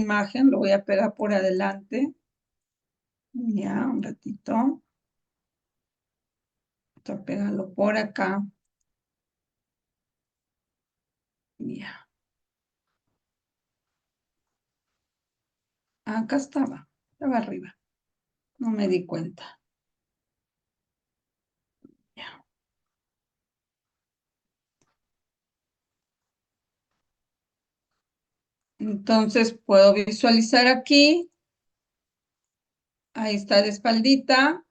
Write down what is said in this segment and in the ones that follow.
imagen, lo voy a pegar por adelante. Ya, un ratito. Voy a pegarlo por acá. Ya. Acá estaba arriba. No me di cuenta. Ya. Entonces puedo visualizar aquí. Ahí está de espaldita.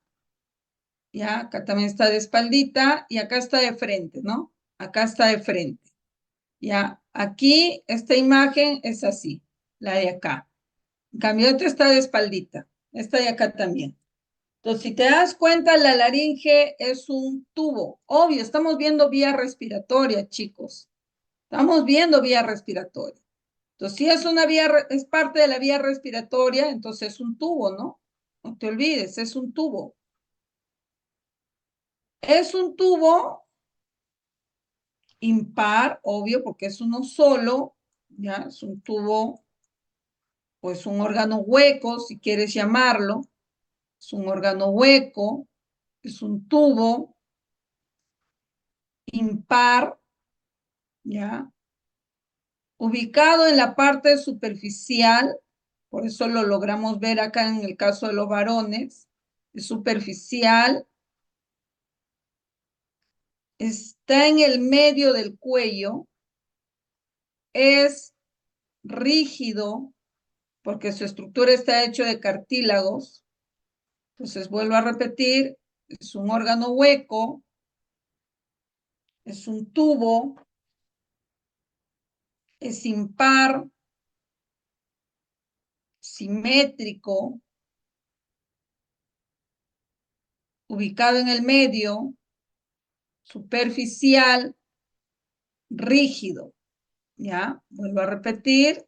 Ya, acá también está de espaldita y acá está de frente, ¿no? Acá está de frente. Ya, aquí esta imagen es así, la de acá. En cambio, esta está de espaldita. Esta de acá también. Entonces, si te das cuenta, la laringe es un tubo. Obvio, estamos viendo vía respiratoria, chicos. Estamos viendo vía respiratoria. Entonces, si es una vía, es parte de la vía respiratoria, entonces es un tubo, ¿no? No te olvides, es un tubo. Es un tubo impar, obvio, porque es uno solo, ¿ya? Es un tubo, pues un órgano hueco, si quieres llamarlo. Es un órgano hueco, es un tubo impar, ¿ya? Ubicado en la parte superficial, por eso lo logramos ver acá en el caso de los varones, es superficial, está en el medio del cuello, es rígido, porque su estructura está hecho de cartílagos. Entonces, vuelvo a repetir, es un órgano hueco, es un tubo, es impar, simétrico, ubicado en el medio, superficial, rígido. ¿Ya? Vuelvo a repetir.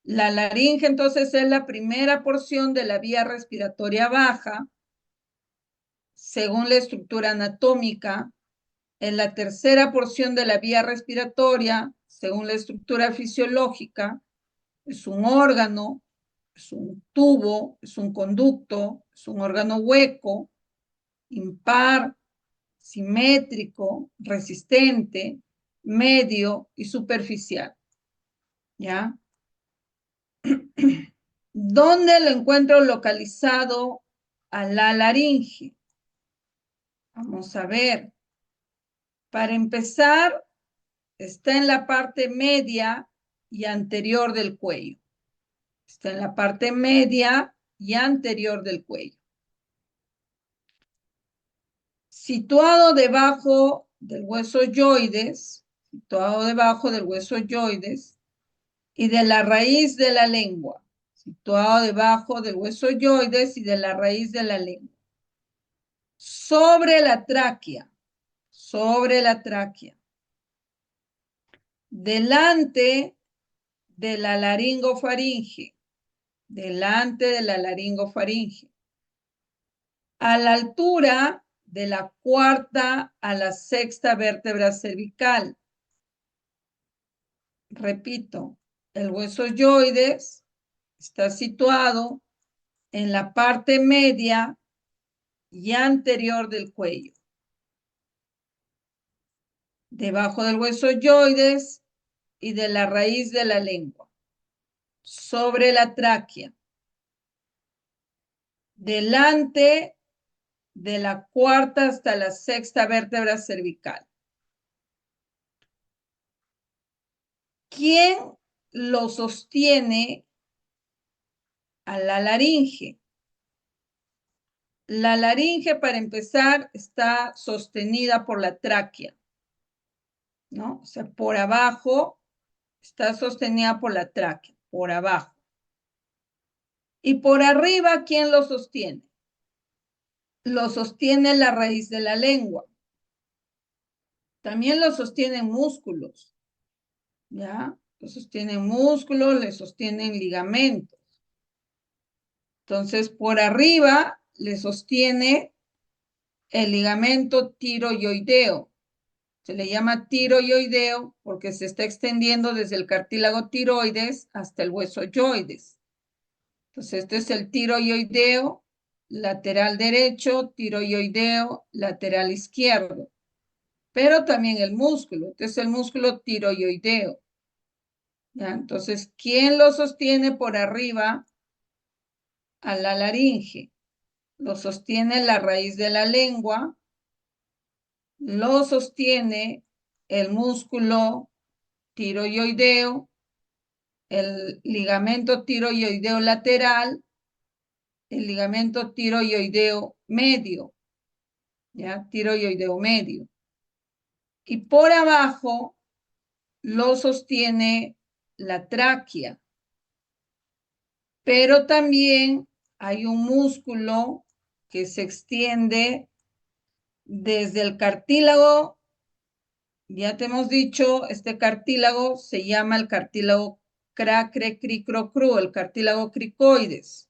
La laringe entonces es la primera porción de la vía respiratoria baja, según la estructura anatómica. Es la tercera porción de la vía respiratoria, según la estructura fisiológica. Es un órgano, es un tubo, es un conducto, es un órgano hueco, impar, simétrico, resistente, medio y superficial. ¿Ya? ¿Dónde lo encuentro localizado a la laringe? Vamos a ver. Para empezar, está en la parte media y anterior del cuello. Está en la parte media y anterior del cuello. Situado debajo del hueso yoides, situado debajo del hueso yoides y de la raíz de la lengua, situado debajo del hueso yoides y de la raíz de la lengua. Sobre la tráquea, delante de la laringofaringe, delante de la laringofaringe, a la altura de la cuarta a la sexta vértebra cervical. Repito, el hueso yoides está situado en la parte media y anterior del cuello. Debajo del hueso yoides y de la raíz de la lengua. Sobre la tráquea. Delante de la cuarta hasta la sexta vértebra cervical. ¿Quién lo sostiene a la laringe? La laringe, para empezar, está sostenida por la tráquea, ¿no? O sea, por abajo está sostenida por la tráquea, por abajo. Y por arriba, ¿quién lo sostiene? Lo sostiene la raíz de la lengua. También lo sostienen músculos, ¿ya? Lo sostienen músculos, le sostienen ligamentos. Entonces, por arriba le sostiene el ligamento tiroideo. Se le llama tiroideo porque se está extendiendo desde el cartílago tiroides hasta el hueso yoides. Entonces, este es el tiroideo lateral derecho, tiroideo lateral izquierdo, pero también el músculo. Este es el músculo tiroideo. ¿Ya? Entonces, ¿quién lo sostiene por arriba a la laringe? Lo sostiene la raíz de la lengua, lo sostiene el músculo tiroideo, el ligamento tiroideo lateral, el ligamento tiroideo medio, ¿ya? Tiroideo medio. Y por abajo lo sostiene la tráquea, pero también hay un músculo que se extiende desde el cartílago. Ya te hemos dicho, este cartílago se llama el cartílago cracre-cricro-cru, el cartílago cricoides,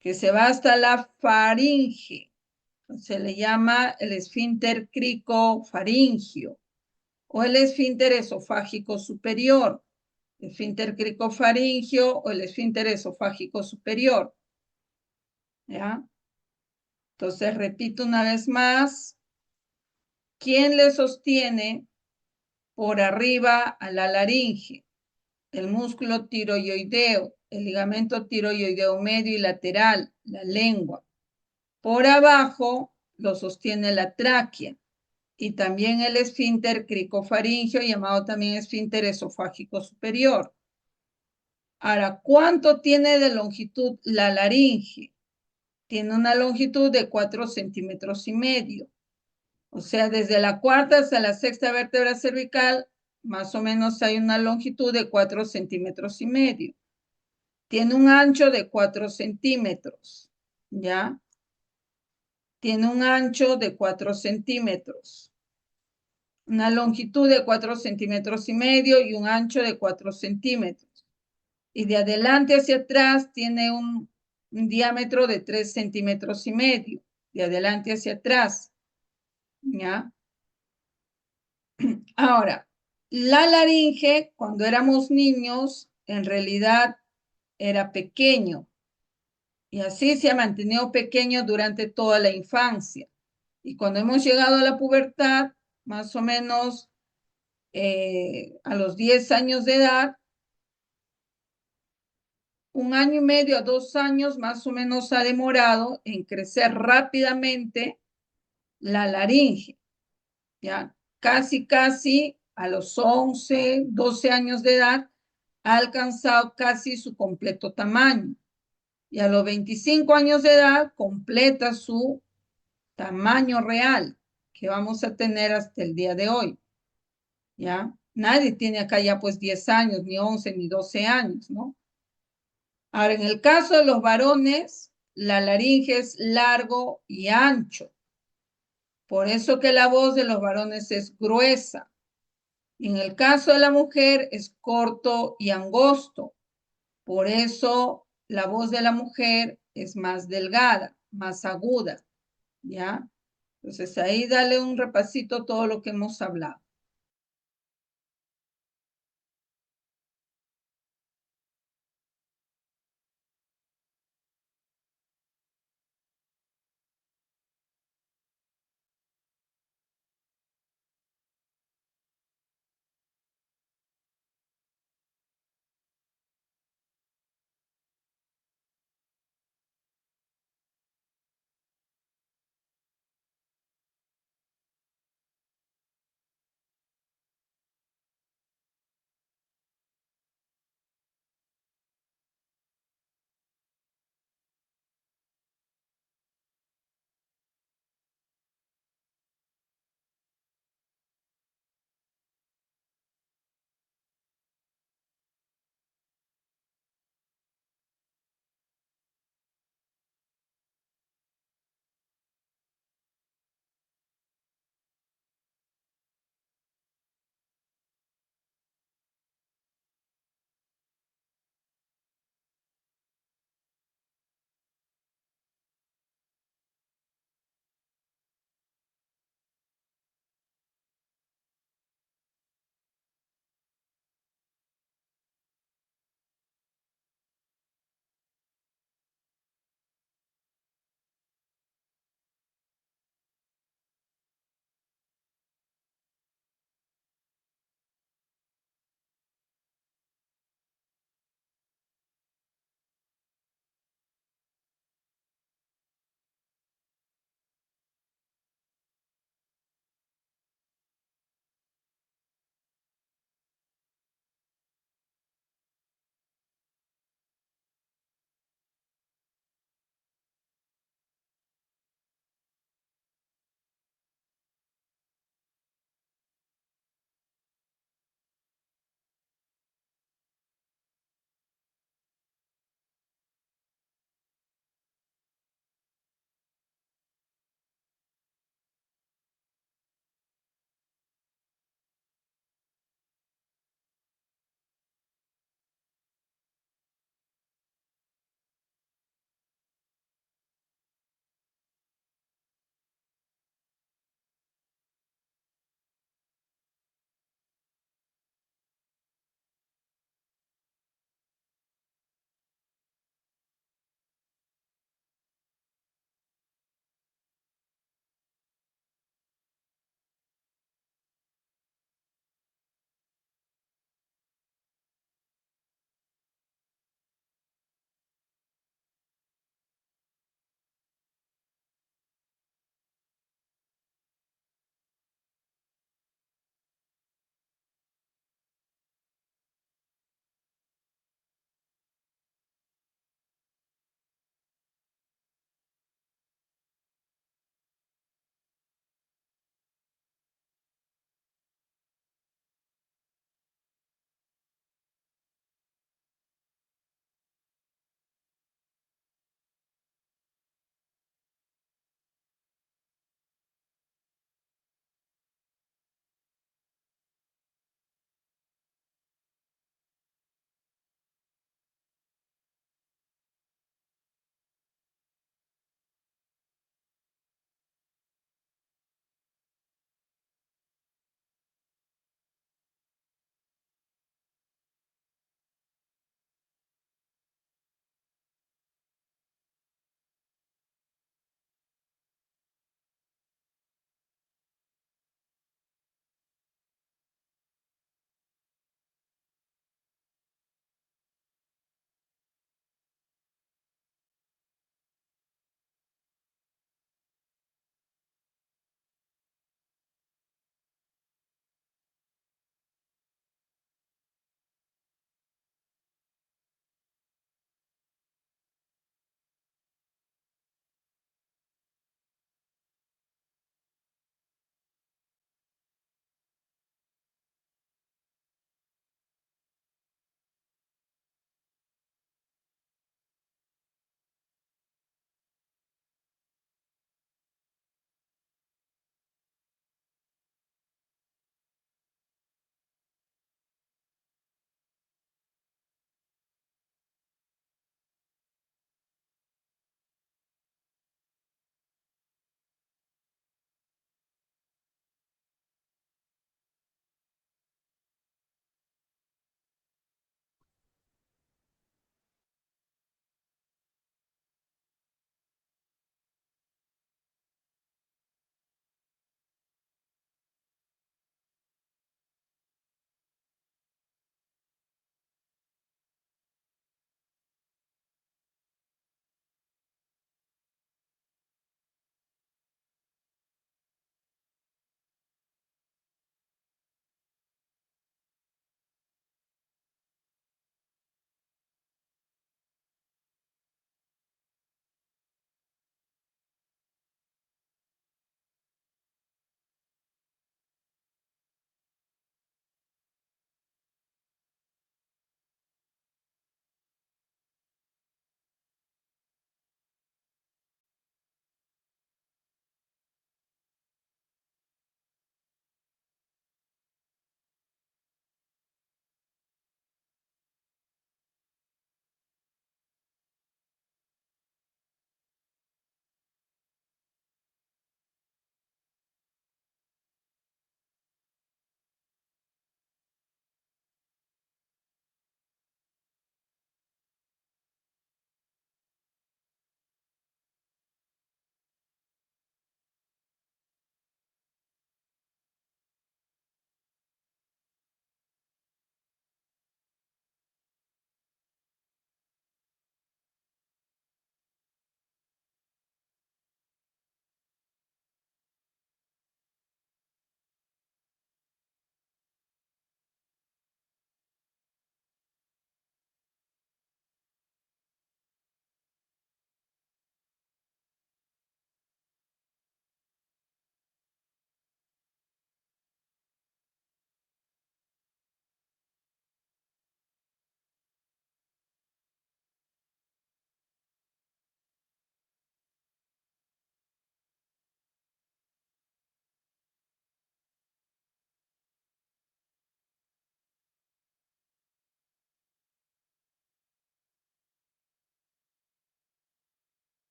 que se va hasta la faringe. Se le llama el esfínter cricofaringio o el esfínter esofágico superior, esfínter cricofaringio o el esfínter esofágico superior. ¿Ya? Entonces, repito una vez más, ¿quién le sostiene por arriba a la laringe? El músculo tiroideo, el ligamento tiroideo medio y lateral, la lengua. Por abajo lo sostiene la tráquea y también el esfínter cricofaringio, llamado también esfínter esofágico superior. Ahora, ¿cuánto tiene de longitud la laringe? Tiene una longitud de 4,5 cm. O sea, desde la cuarta hasta la sexta vértebra cervical, más o menos hay una longitud de 4,5 cm. Tiene un ancho de 4 centímetros, ¿ya? Tiene un ancho de 4 centímetros. Una longitud de 4,5 cm y un ancho de 4 centímetros. Y de adelante hacia atrás tiene un diámetro de 3,5 cm. De adelante hacia atrás, ¿ya? Ahora, la laringe, cuando éramos niños, en realidad era pequeño. Y así se ha mantenido pequeño durante toda la infancia. Y cuando hemos llegado a la pubertad, más o menos a los 10 años de edad, 1 año y medio a 2 años más o menos ha demorado en crecer rápidamente la laringe. Ya casi a los 11, 12 años de edad ha alcanzado casi su completo tamaño. Y a los 25 años de edad completa su tamaño real que vamos a tener hasta el día de hoy. ¿Ya? Nadie tiene acá ya pues 10 años, ni 11, ni 12 años, ¿no? Ahora, en el caso de los varones, la laringe es largo y ancho. Por eso que la voz de los varones es gruesa. Y en el caso de la mujer es corto y angosto. Por eso la voz de la mujer es más delgada, más aguda. ¿Ya? Entonces ahí dale un repasito a todo lo que hemos hablado.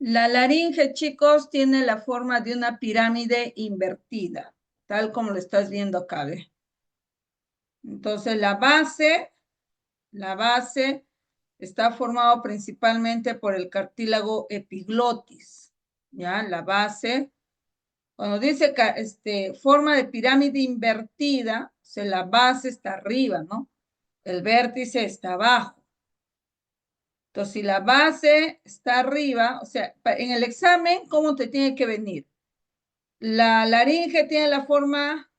La laringe, chicos, tiene la forma de una pirámide invertida, tal como lo estás viendo acá, ¿ve? Entonces, la base está formado principalmente por el cartílago epiglotis, ¿ya? La base, cuando dice forma de pirámide invertida, o sea, la base está arriba, ¿no? El vértice está abajo. Entonces, si la base está arriba, o sea, en el examen, ¿cómo te tiene que venir? La laringe tiene la forma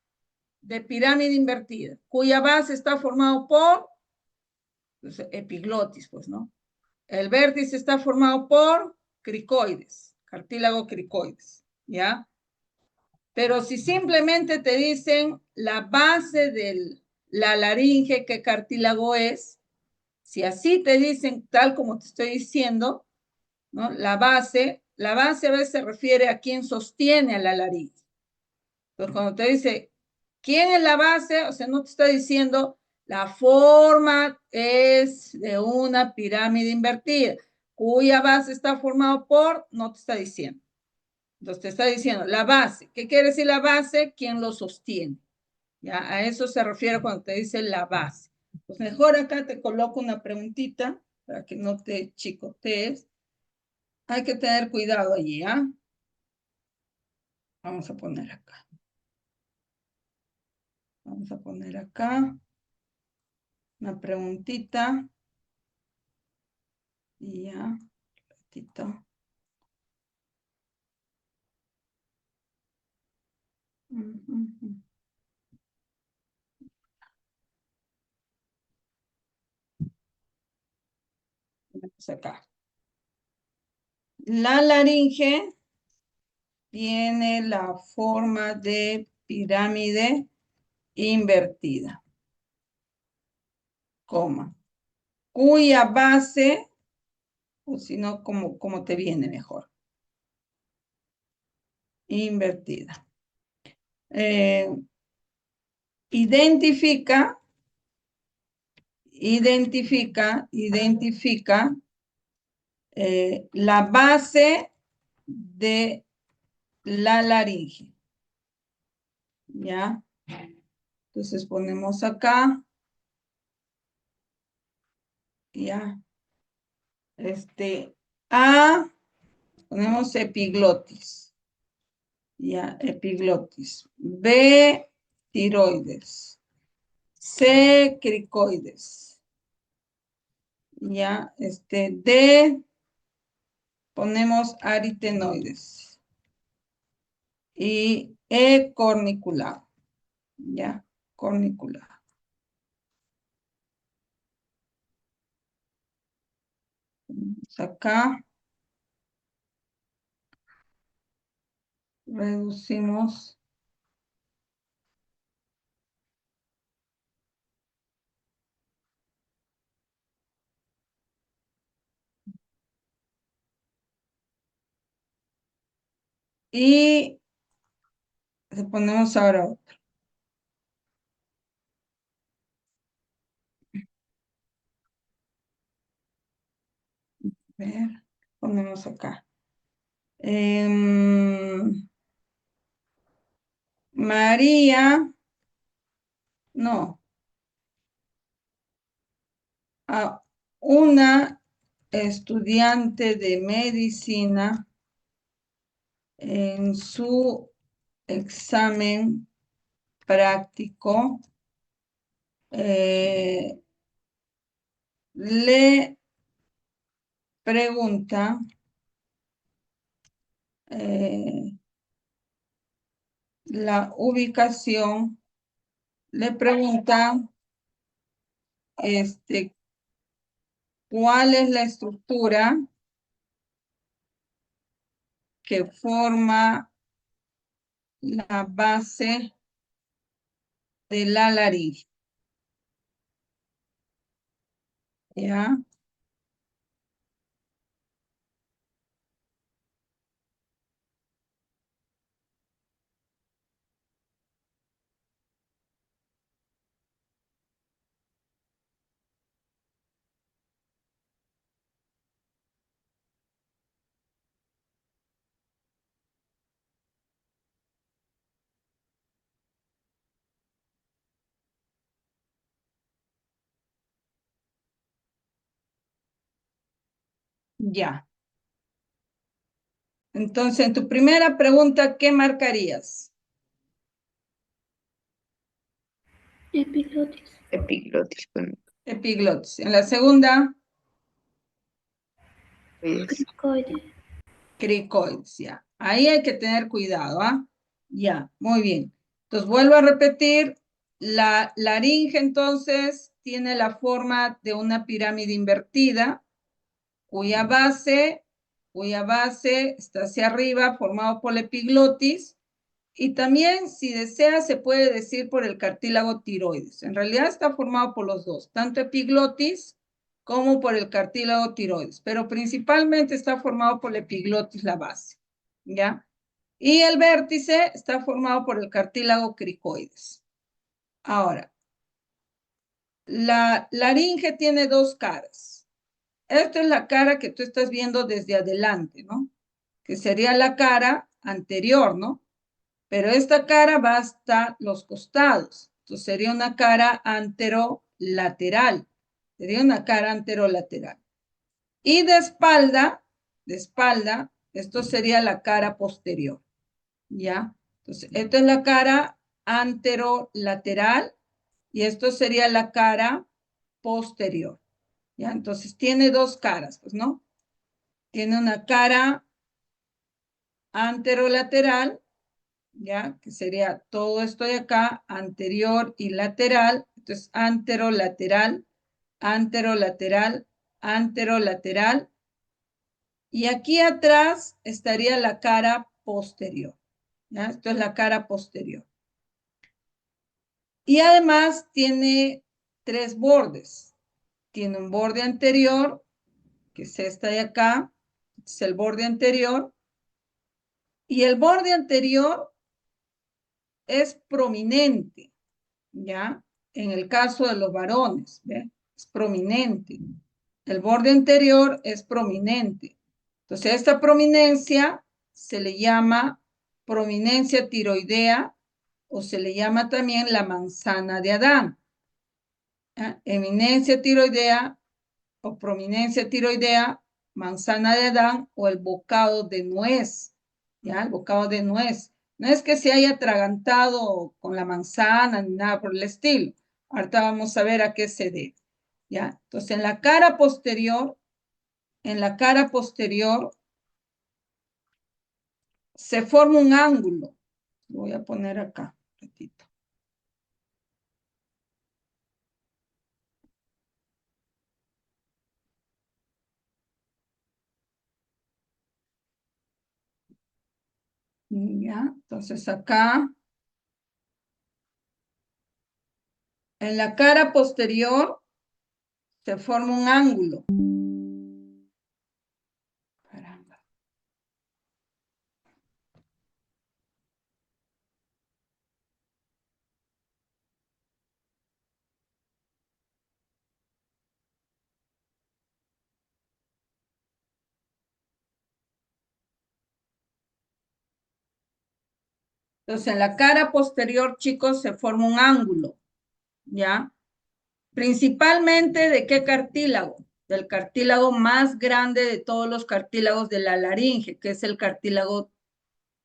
de pirámide invertida, cuya base está formado por pues, epiglotis, pues, ¿no? El vértice está formado por cricoides, cartílago cricoides, ¿ya? Pero si simplemente te dicen la base de la laringe, qué cartílago es, si así te dicen tal como te estoy diciendo, ¿no? La base a veces se refiere a quién sostiene a la laringe. Entonces, cuando te dice quién es la base, o sea, no te está diciendo la forma es de una pirámide invertida, cuya base está formada por, no te está diciendo. Entonces te está diciendo la base. ¿Qué quiere decir la base? ¿Quién lo sostiene? ¿Ya? A eso se refiere cuando te dice la base. Pues mejor acá te coloco una preguntita para que no te chicotees. Hay que tener cuidado allí, ¿ah? Vamos a poner acá. Vamos a poner acá una preguntita. Y ya, un ratito. Vamos acá. La laringe tiene la forma de pirámide invertida, coma, cuya base, o si no, como te viene mejor, invertida. Eh, identifica la base de la laringe. ¿Ya? Entonces ponemos acá, ¿ya? A, ponemos epiglotis, ¿ya? Epiglotis. B, tiroides. C, cricoides. ¿Ya? D, ponemos aritenoides. Y E, cornicular. ¿Ya? Cornicular. Acá reducimos. Y le ponemos ahora otro. A ver, ponemos acá. María, no, a una estudiante de medicina en su examen práctico le pregunta eh, la ubicación, le pregunta cuál es la estructura que forma la base de la laringe. ¿Ya? Ya. Entonces, en tu primera pregunta, ¿qué marcarías? Epiglotis. Epiglotis con Epiglotis. En la segunda, Cricoides. cricoides, ya. Ahí hay que tener cuidado, ¿ah? Ya, muy bien. Entonces, vuelvo a repetir, la laringe entonces tiene la forma de una pirámide invertida, cuya base, está hacia arriba, formado por la epiglotis, y también, si desea, se puede decir por el cartílago tiroides. En realidad está formado por los dos, tanto epiglotis como por el cartílago tiroides, pero principalmente está formado por la epiglotis, la base, ¿ya? Y el vértice está formado por el cartílago cricoides. Ahora, la laringe tiene dos caras. Esta es la cara que tú estás viendo desde adelante, ¿no? Que sería la cara anterior, ¿no? Pero esta cara va hasta los costados. Entonces sería una cara anterolateral. Sería una cara anterolateral. Y de espalda, esto sería la cara posterior. ¿Ya? Entonces, esta es la cara anterolateral y esto sería la cara posterior. ¿Ya? Entonces, tiene dos caras, pues, ¿no? Tiene una cara anterolateral, ¿ya? Que sería todo esto de acá, anterior y lateral. Entonces, anterolateral, anterolateral, anterolateral. Y aquí atrás estaría la cara posterior, ¿ya? Esto es la cara posterior. Y además tiene tres bordes. Tiene un borde anterior, que es esta de acá, es el borde anterior. Y el borde anterior es prominente, ¿ya? En el caso de los varones, ¿ve? Es prominente. El borde anterior es prominente. Entonces, esta prominencia se le llama prominencia tiroidea o se le llama también la manzana de Adán. ¿Ya? Eminencia tiroidea o prominencia tiroidea, manzana de Adán o el bocado de nuez. ¿Ya? El bocado de nuez. No es que se haya atragantado con la manzana ni nada por el estilo. Ahorita vamos a ver a qué se debe. ¿Ya? Entonces, en la cara posterior se forma un ángulo. Lo voy a poner acá, un ratito. ¿Ya? Entonces, acá, en la cara posterior, se forma un ángulo. Caramba. Entonces, en la cara posterior, chicos, se forma un ángulo, ¿ya? Principalmente, ¿de qué cartílago? Del cartílago más grande de todos los cartílagos de la laringe, que es el cartílago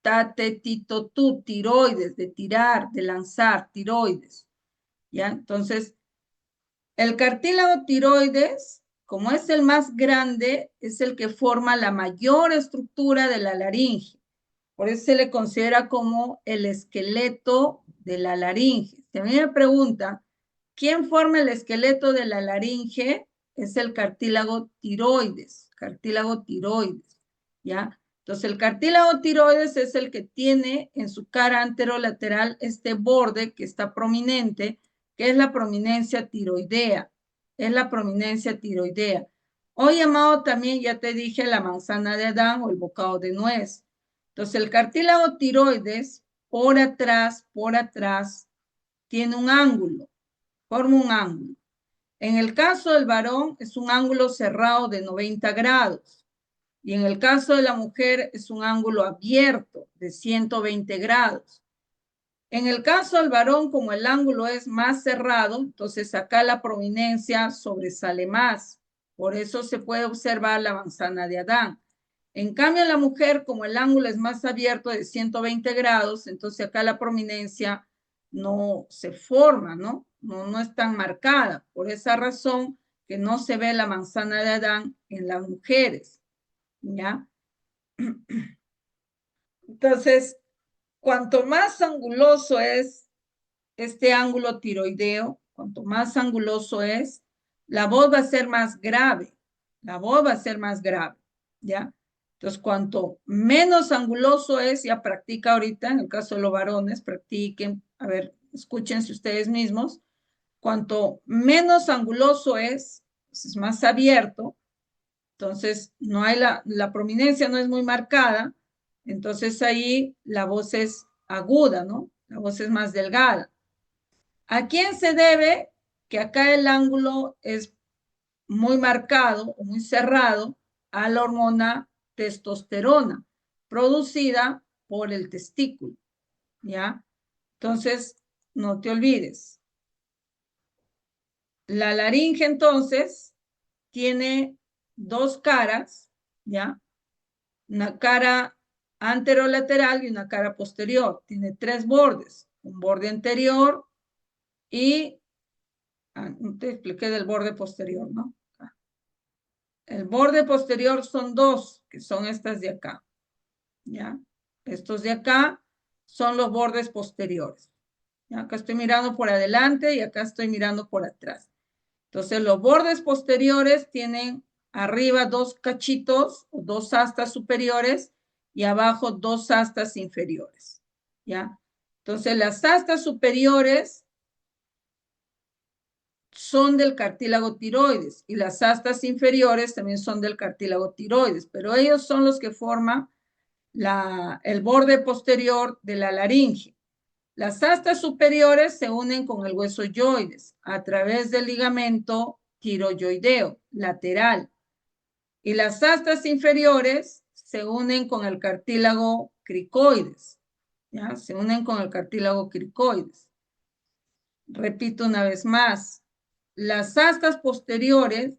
tatetitotú, tiroides, de tirar, de lanzar, tiroides, ¿ya? Entonces, el cartílago tiroides, como es el más grande, es el que forma la mayor estructura de la laringe. Por eso se le considera como el esqueleto de la laringe. Si a mí me pregunta, ¿quién forma el esqueleto de la laringe? Es el cartílago tiroides, ¿ya? Entonces, el cartílago tiroides es el que tiene en su cara anterolateral este borde que está prominente, que es la prominencia tiroidea, O llamado también, ya te dije, la manzana de Adán o el bocado de nuez. Entonces, el cartílago tiroides, por atrás, tiene un ángulo, forma un ángulo. En el caso del varón, es un ángulo cerrado de 90 grados. Y en el caso de la mujer, es un ángulo abierto de 120 grados. En el caso del varón, como el ángulo es más cerrado, entonces acá la prominencia sobresale más. Por eso se puede observar la manzana de Adán. En cambio, en la mujer, como el ángulo es más abierto de 120 grados, entonces acá la prominencia no se forma, ¿no? No es tan marcada. Por esa razón que no se ve la manzana de Adán en las mujeres, ¿ya? Entonces, cuanto más anguloso es este ángulo tiroideo, cuanto más anguloso es, la voz va a ser más grave. La voz va a ser más grave, ¿ya? Entonces, cuanto menos anguloso es, ya practica ahorita, en el caso de los varones, practiquen, a ver, escúchense ustedes mismos, cuanto menos anguloso es más abierto, entonces no hay la prominencia no es muy marcada, entonces ahí la voz es aguda, ¿no? La voz es más delgada. ¿A quién se debe que acá el ángulo es muy marcado o muy cerrado? A la hormona testosterona, producida por el testículo, ¿ya? Entonces, no te olvides. La laringe, entonces, tiene dos caras, ¿ya? Una cara anterolateral y una cara posterior. Tiene tres bordes, un borde anterior y no te expliqué del borde posterior, ¿no? El borde posterior son dos, que son estas de acá, ¿ya? Estos de acá son los bordes posteriores. ¿Ya? Acá estoy mirando por adelante y acá estoy mirando por atrás. Entonces, los bordes posteriores tienen arriba dos cachitos o dos astas superiores y abajo dos astas inferiores, ¿ya? Entonces, las astas superiores son del cartílago tiroides y las astas inferiores también son del cartílago tiroides, pero ellos son los que forman el borde posterior de la laringe. Las astas superiores se unen con el hueso yoides a través del ligamento tiroyoideo lateral y las astas inferiores se unen con el cartílago cricoides, ¿ya? Se unen con el cartílago cricoides. Repito una vez más, las astas superiores,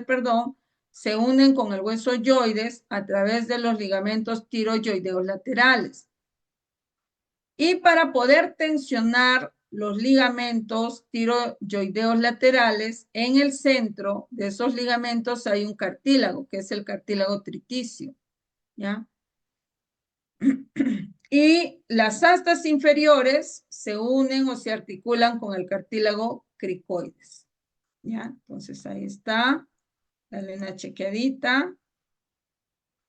perdón, se unen con el hueso yoides a través de los ligamentos tiroyoideos laterales. Y para poder tensionar los ligamentos tiroyoideos laterales, en el centro de esos ligamentos hay un cartílago, que es el cartílago triticio, ¿ya? Y las astas inferiores se unen o se articulan con el cartílago cricoides, ¿ya? Entonces ahí está, dale una chequeadita.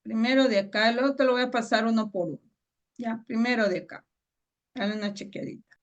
Primero de acá, luego te lo voy a pasar uno por uno, ¿ya? Primero de acá, dale una chequeadita.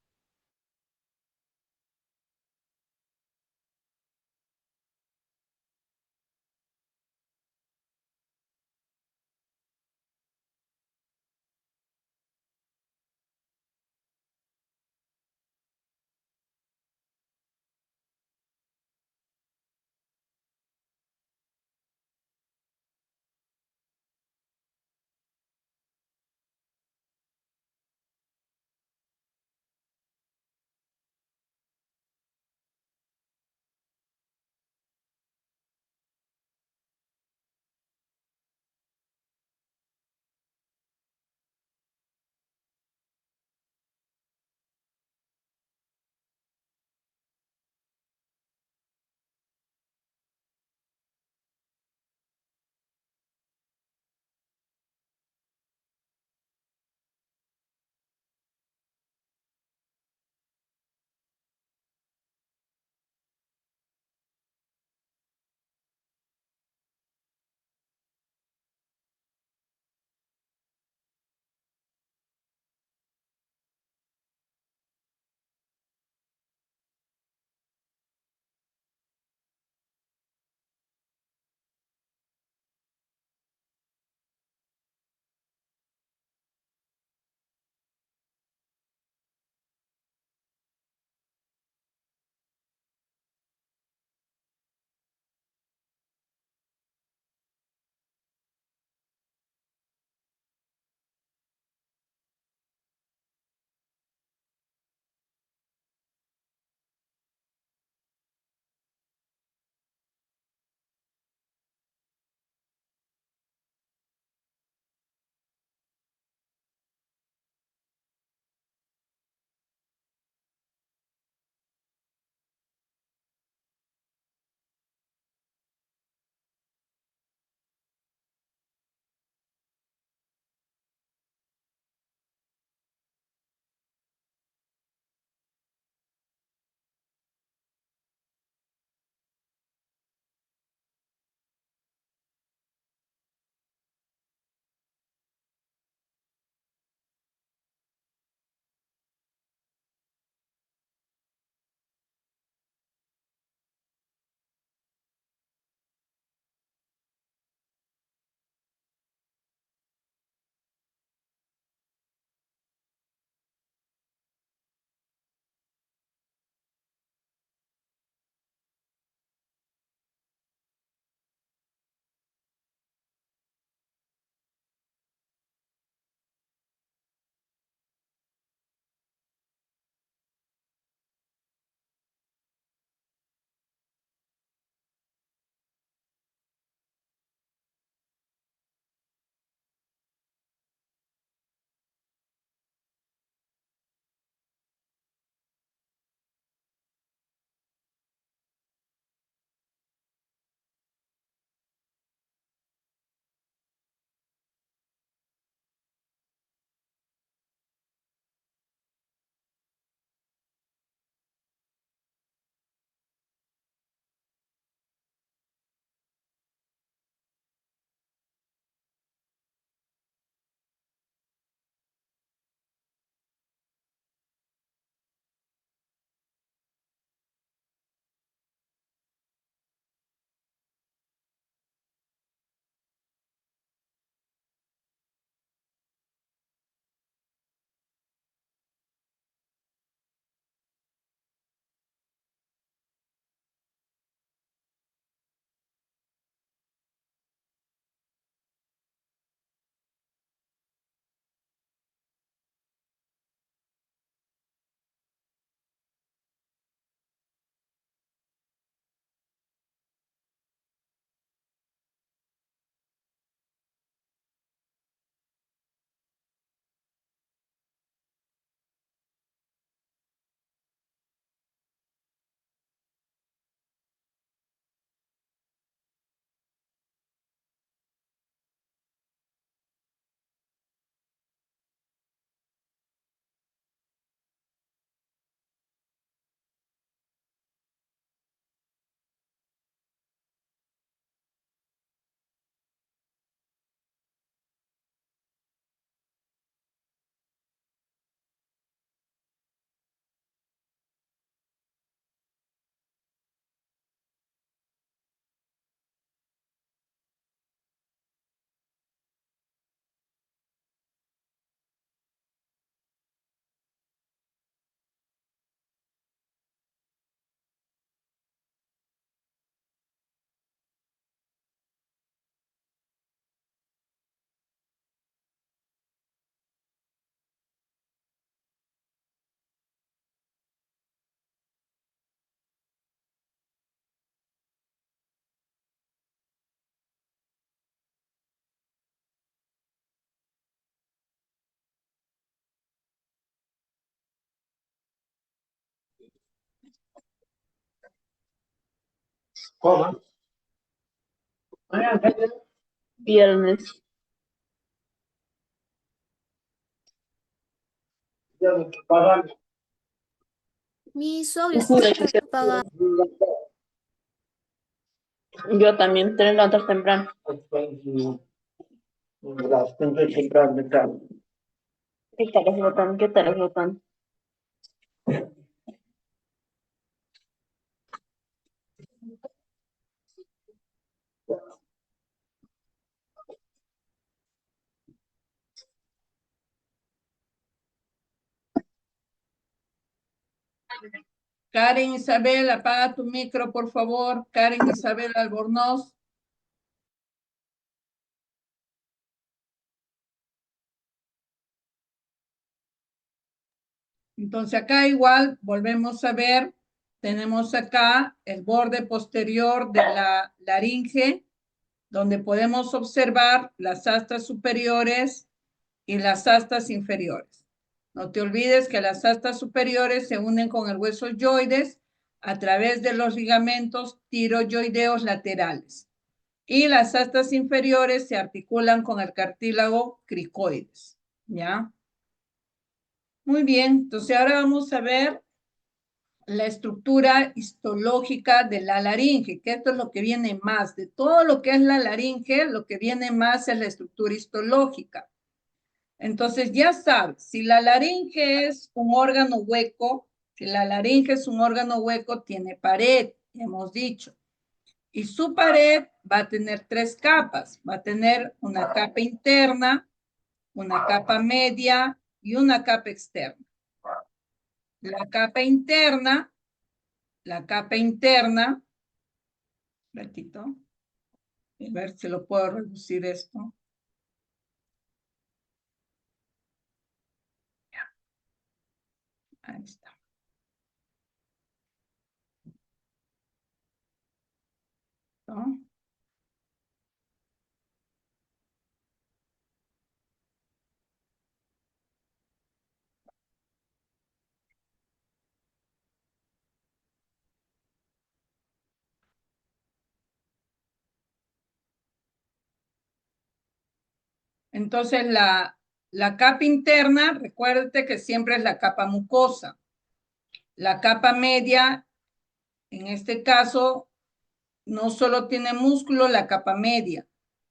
Viernes. Mis audios Ujú, están apagados. Yo también tengo que levantar temprano. ¿Qué tal es botón? ¿Qué tal es botón? Karen Isabel, apaga tu micro, por favor. Karen Isabel Albornoz. Entonces acá igual volvemos a ver, tenemos acá el borde posterior de la laringe, donde podemos observar las astas superiores y las astas inferiores. No te olvides que las astas superiores se unen con el hueso yoides a través de los ligamentos tiroyoideos laterales. Y las astas inferiores se articulan con el cartílago cricoides. ¿Ya? Muy bien, entonces ahora vamos a ver la estructura histológica de la laringe, que esto es lo que viene más. De todo lo que es la laringe, lo que viene más es la estructura histológica. Entonces ya sabes, si la laringe es un órgano hueco, si la laringe es un órgano hueco, tiene pared, hemos dicho. Y su pared va a tener tres capas. Va a tener una capa interna, una capa media y una capa externa. La capa interna, ratito, a ver si lo puedo reducir esto. Ahí está. ¿No? Entonces, la capa interna, recuérdate que siempre es la capa mucosa. La capa media, en este caso, no solo tiene músculo la capa media,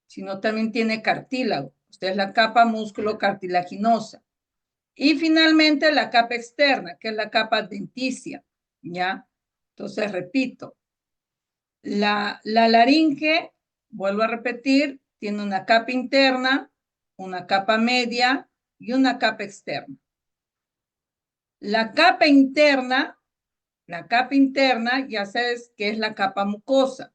sino también tiene cartílago. Esta es la capa músculo cartilaginosa. Y finalmente la capa externa, que es la capa denticia, ¿ya? Entonces, repito, la laringe, vuelvo a repetir, tiene una capa interna, una capa media y una capa externa. La capa interna, ya sabes que es la capa mucosa.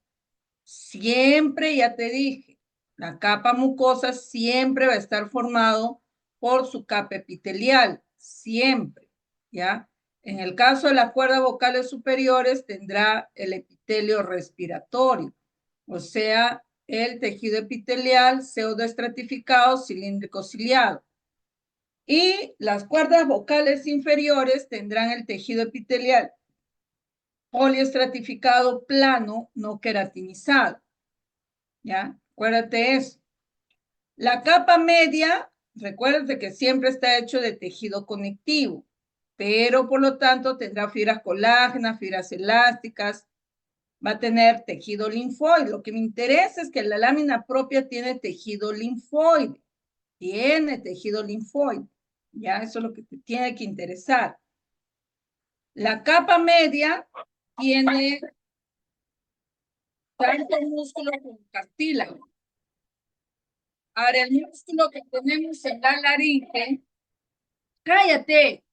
Siempre, ya te dije, la capa mucosa siempre va a estar formado por su capa epitelial, siempre, ¿ya? En el caso de las cuerdas vocales superiores tendrá el epitelio respiratorio, o sea, el tejido epitelial pseudoestratificado cilíndrico ciliado. Y las cuerdas vocales inferiores tendrán el tejido epitelial poliestratificado plano no queratinizado. ¿Ya? Acuérdate eso. La capa media, recuérdate que siempre está hecho de tejido conectivo, pero por lo tanto tendrá fibras colágenas, fibras elásticas, va a tener tejido linfoide. Lo que me interesa es que la lámina propia tiene tejido linfoide. Tiene tejido linfoide. Ya, eso es lo que te tiene que interesar. La capa media tiene tanto músculo como cartílago. Ahora, el músculo que tenemos en la laringe, cállate.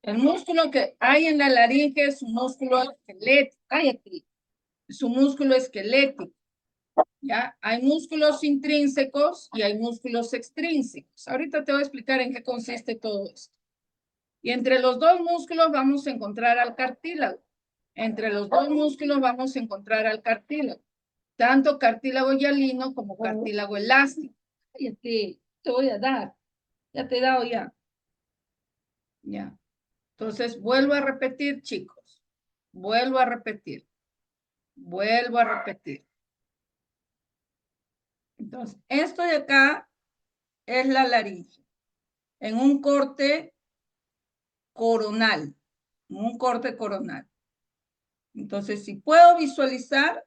El músculo que hay en la laringe es un músculo esquelético, cállate. Es un músculo esquelético. ¿Ya? Hay músculos intrínsecos y hay músculos extrínsecos. Ahorita te voy a explicar en qué consiste todo esto. Y entre los dos músculos vamos a encontrar al cartílago. Entre los dos músculos vamos a encontrar al cartílago. Tanto cartílago hialino como cartílago elástico. Cállate, te voy a dar. Ya te he dado ya. Ya. Entonces, vuelvo a repetir, chicos. Vuelvo a repetir. Vuelvo a repetir. Entonces, esto de acá es la laringe. En un corte coronal. En un corte coronal. Entonces, si puedo visualizar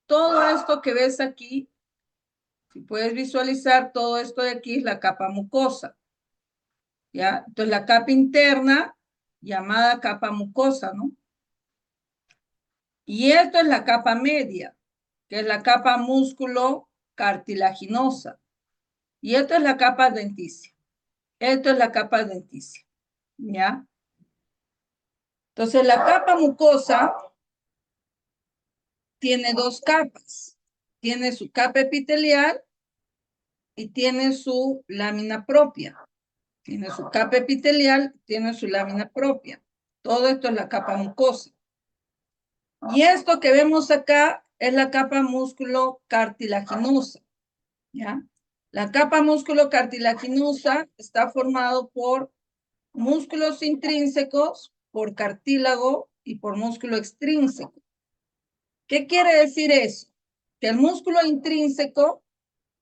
todo esto que ves aquí, si puedes visualizar todo esto de aquí es la capa mucosa. ¿Ya? Entonces, la capa interna, llamada capa mucosa, ¿no? Y esto es la capa media, que es la capa músculo cartilaginosa. Y esto es la capa denticia. Esto es la capa denticia. ¿Ya? Entonces, la capa mucosa tiene dos capas. Tiene su capa epitelial y tiene su lámina propia. Tiene su capa epitelial, tiene su lámina propia. Todo esto es la capa mucosa. Y esto que vemos acá es la capa músculo cartilaginosa. ¿Ya? La capa músculo cartilaginosa está formado por músculos intrínsecos, por cartílago y por músculo extrínseco. ¿Qué quiere decir eso? Que el músculo intrínseco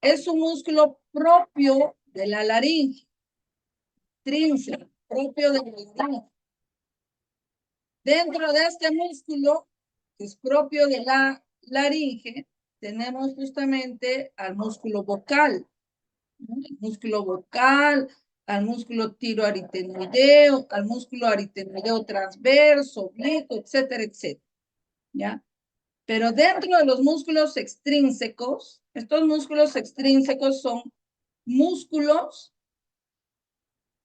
es un músculo propio de la laringe, intrínseco, propio de la laringe. Dentro de este músculo, que es propio de la laringe, tenemos justamente al músculo vocal, ¿no? El músculo vocal, al músculo tiroaritenoideo, al músculo aritenoideo transverso, oblicuo, etcétera, etcétera. ¿Ya? Pero dentro de los músculos extrínsecos, estos músculos extrínsecos son músculos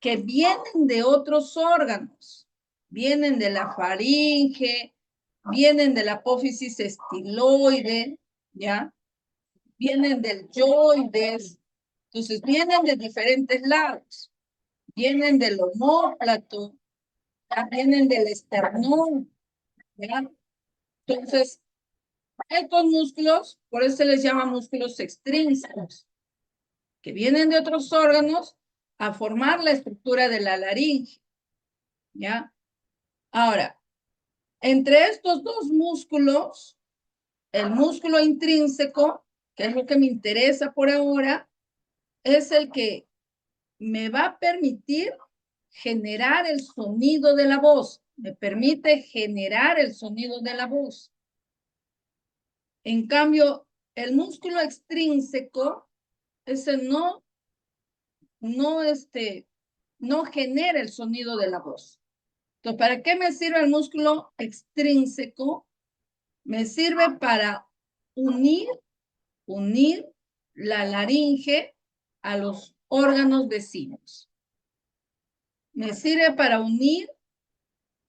que vienen de otros órganos, vienen de la faringe, vienen de la apófisis estiloide, ¿ya? Vienen del yoides, entonces vienen de diferentes lados, vienen del omóplato, ¿ya? Vienen del esternón, ¿ya? Entonces, estos músculos, por eso se les llama músculos extrínsecos, que vienen de otros órganos a formar la estructura de la laringe, ¿ya? Ahora, entre estos dos músculos, el músculo intrínseco, que es lo que me interesa por ahora, es el que me va a permitir generar el sonido de la voz, me permite generar el sonido de la voz. En cambio, el músculo extrínseco, ese no genera el sonido de la voz. Entonces, ¿para qué me sirve el músculo extrínseco? Me sirve para unir la laringe a los órganos vecinos. Me sirve para unir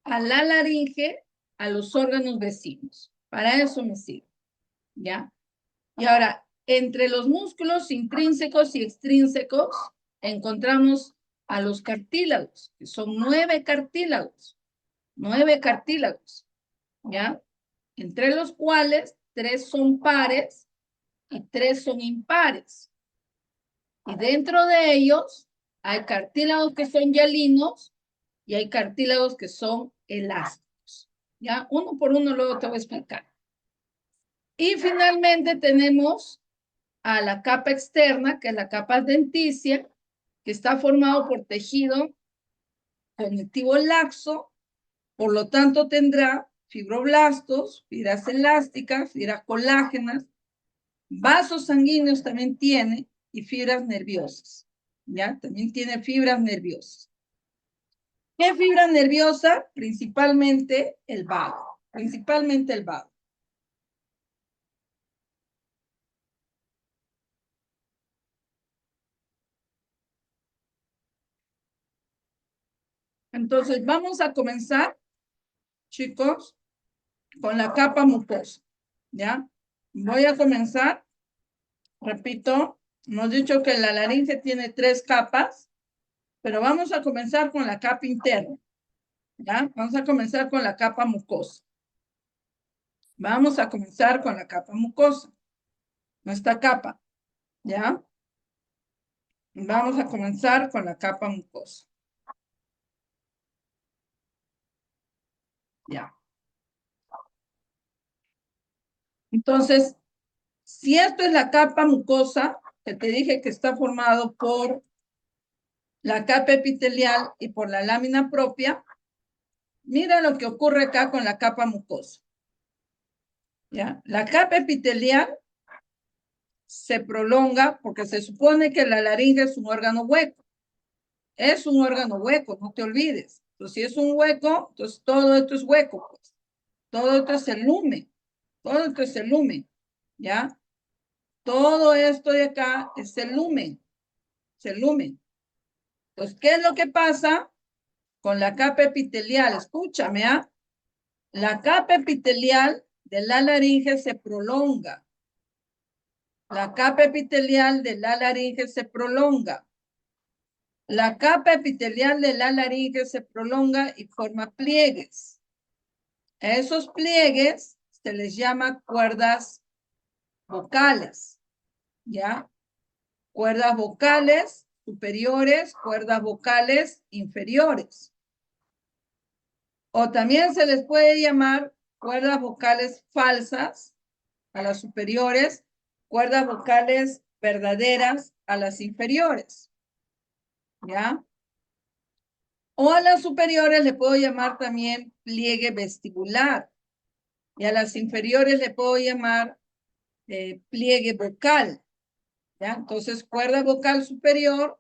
a la laringe a los órganos vecinos. Para eso me sirve, ¿ya? Y ahora, entre los músculos intrínsecos y extrínsecos, encontramos a los cartílagos, que son 9 cartílagos, ¿ya? Entre los cuales 3 son pares y 3 son impares. Y dentro de ellos hay cartílagos que son hialinos y hay cartílagos que son elásticos. ¿Ya? Uno por uno luego te voy a explicar. Y finalmente tenemos a la capa externa, que es la capa denticia, que está formado por tejido conectivo laxo, por lo tanto tendrá fibroblastos, fibras elásticas, fibras colágenas, vasos sanguíneos también tiene y fibras nerviosas. ¿Ya? También tiene fibras nerviosas. ¿Qué fibra nerviosa? Principalmente el vago. Principalmente el vago. Entonces, vamos a comenzar, chicos, con la capa mucosa. ¿Ya? Voy a comenzar. Repito, hemos dicho que la laringe tiene 3 capas, pero vamos a comenzar con la capa interna. ¿Ya? Vamos a comenzar con la capa mucosa. Vamos a comenzar con la capa mucosa. Nuestra capa. ¿Ya? Vamos a comenzar con la capa mucosa. Ya. Entonces, si esto es la capa mucosa, que te dije que está formado por la capa epitelial y por la lámina propia, mira lo que ocurre acá con la capa mucosa. ¿Ya? La capa epitelial se prolonga porque se supone que la laringe es un órgano hueco. Es un órgano hueco, no te olvides. Entonces, si es un hueco, entonces todo esto es hueco, pues. Todo esto es el lumen. Todo esto es el lumen. ¿Ya? Todo esto de acá es el lumen. Es el lumen. Entonces, ¿qué es lo que pasa con la capa epitelial? Escúchame, ¿ah? La capa epitelial de la laringe se prolonga. La capa epitelial de la laringe se prolonga. La capa epitelial de la laringe se prolonga y forma pliegues. A esos pliegues se les llama cuerdas vocales, ¿ya? Cuerdas vocales superiores, cuerdas vocales inferiores. O también se les puede llamar cuerdas vocales falsas a las superiores, cuerdas vocales verdaderas a las inferiores, ¿ya? O a las superiores le puedo llamar también pliegue vestibular. Y a las inferiores le puedo llamar pliegue vocal. ¿Ya? Entonces, cuerda vocal superior,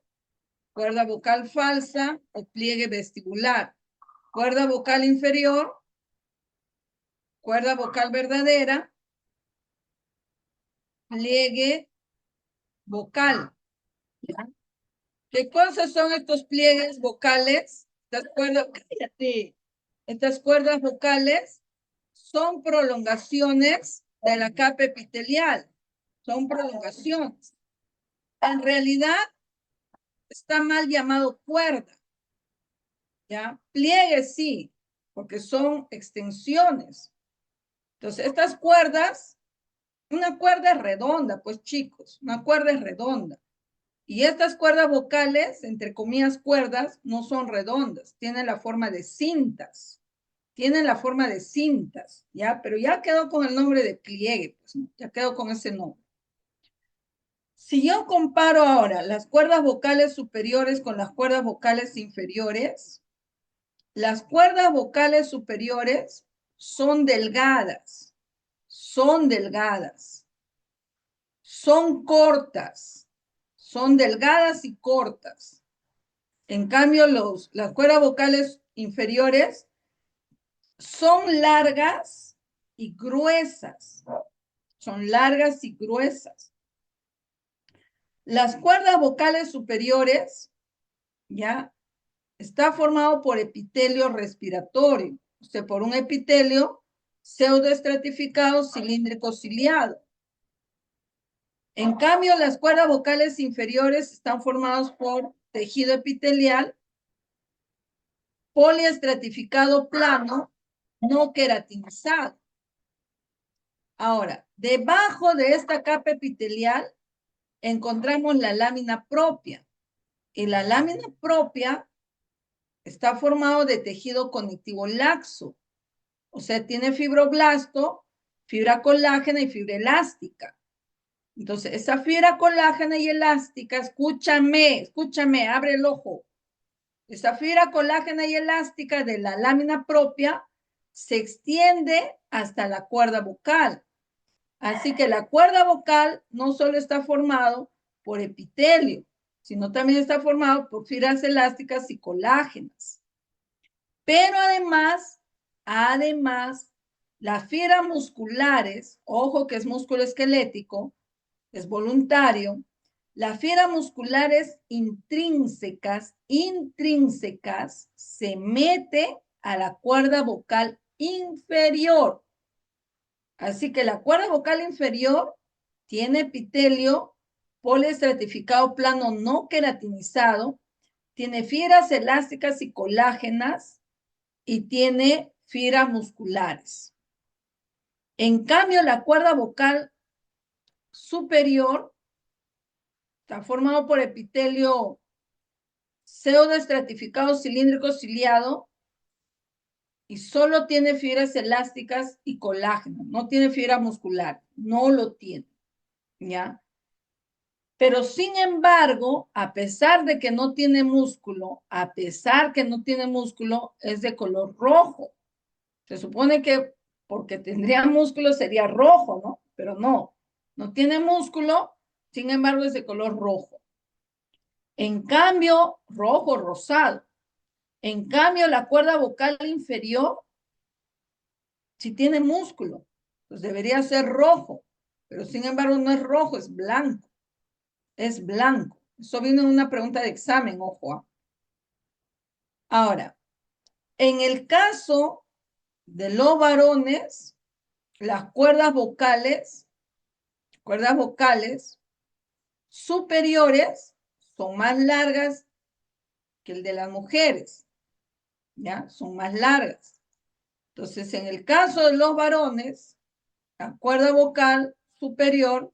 cuerda vocal falsa o pliegue vestibular. Cuerda vocal inferior, cuerda vocal verdadera, pliegue vocal. ¿Ya? ¿Qué cosas son estos pliegues vocales? Cállate. Estas cuerdas vocales son prolongaciones de la capa epitelial. Son prolongaciones. En realidad, está mal llamado cuerda. ¿Ya? Pliegues sí, porque son extensiones. Entonces, estas cuerdas, una cuerda es redonda, pues chicos, una cuerda es redonda. Y estas cuerdas vocales, entre comillas cuerdas, no son redondas, tienen la forma de cintas. Tienen la forma de cintas, ¿ya? Pero ya quedó con el nombre de pliegue, pues, ¿no? Ya quedó con ese nombre. Si yo comparo ahora las cuerdas vocales superiores con las cuerdas vocales inferiores, las cuerdas vocales superiores son delgadas, son delgadas, son cortas, son delgadas y cortas. En cambio, las cuerdas vocales inferiores son largas y gruesas. Son largas y gruesas. Las cuerdas vocales superiores, ya, está formado por epitelio respiratorio, o sea, por un epitelio pseudoestratificado cilíndrico ciliado. En cambio, las cuerdas vocales inferiores están formadas por tejido epitelial poliestratificado plano, no queratinizado. Ahora, debajo de esta capa epitelial encontramos la lámina propia. Y la lámina propia está formado de tejido conectivo laxo. O sea, tiene fibroblasto, fibra colágena y fibra elástica. Entonces, esa fibra colágena y elástica, escúchame, abre el ojo. Esa fibra colágena y elástica de la lámina propia se extiende hasta la cuerda vocal. Así que la cuerda vocal no solo está formado por epitelio, sino también está formado por fibras elásticas y colágenas. Pero además, las fibras musculares, ojo que es músculo esquelético, es voluntario, las fibras musculares intrínsecas se mete a la cuerda vocal inferior. Así que la cuerda vocal inferior tiene epitelio poliestratificado plano no queratinizado, tiene fibras elásticas y colágenas y tiene fibras musculares. En cambio, la cuerda vocal superior está formado por epitelio pseudoestratificado cilíndrico ciliado y solo tiene fibras elásticas y colágeno, no tiene fibra muscular, no lo tiene, ¿ya? Pero sin embargo, a pesar de que no tiene músculo, a pesar que no tiene músculo, es de color rojo. Se supone que porque tendría músculo sería rojo, ¿no? Pero no, no tiene músculo, sin embargo es de color rojo. En cambio, rojo, rosado. En cambio, la cuerda vocal inferior, si tiene músculo, pues debería ser rojo, pero sin embargo no es rojo, es blanco. Es blanco. Eso viene en una pregunta de examen, ojo. Ahora, en el caso de los varones, las cuerdas vocales superiores son más largas que el de las mujeres, ¿ya? Son más largas. Entonces, en el caso de los varones, la cuerda vocal superior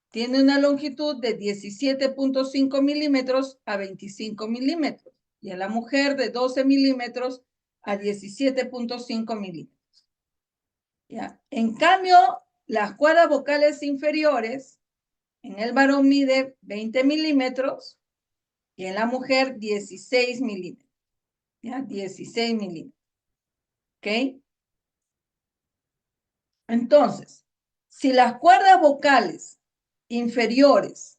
tiene una longitud de 17.5 milímetros a 25 milímetros y en la mujer de 12 milímetros a 17.5 milímetros. ¿Ya? En cambio, las cuerdas vocales inferiores en el varón mide 20 milímetros y en la mujer 16 milímetros. ¿Ya? 16 milímetros. ¿Ok? Entonces, si las cuerdas vocales inferiores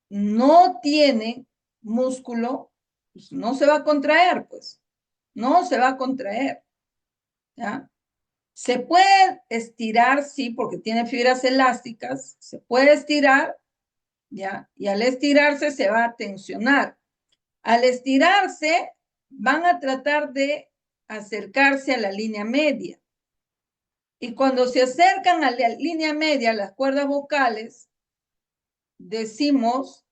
no tienen músculo, pues no se va a contraer, pues. No se va a contraer. ¿Ya? Se puede estirar, sí, porque tiene fibras elásticas. Se puede estirar, ¿ya? Y al estirarse se va a tensionar. Al estirarse, van a tratar de acercarse a la línea media. Y cuando se acercan a la línea media, las cuerdas vocales, decimos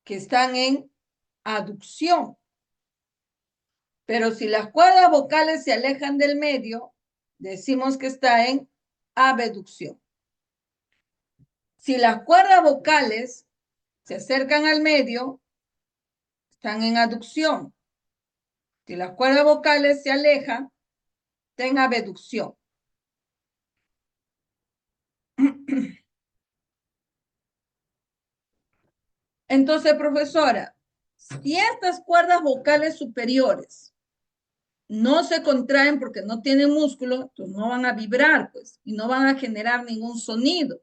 que están en aducción. Pero si las cuerdas vocales se alejan del medio, decimos que está en abducción. Si las cuerdas vocales se acercan al medio, están en aducción. Si las cuerdas vocales se alejan, está en abducción. Entonces, profesora, si estas cuerdas vocales superiores no se contraen porque no tienen músculo, entonces no van a vibrar, pues, y no van a generar ningún sonido.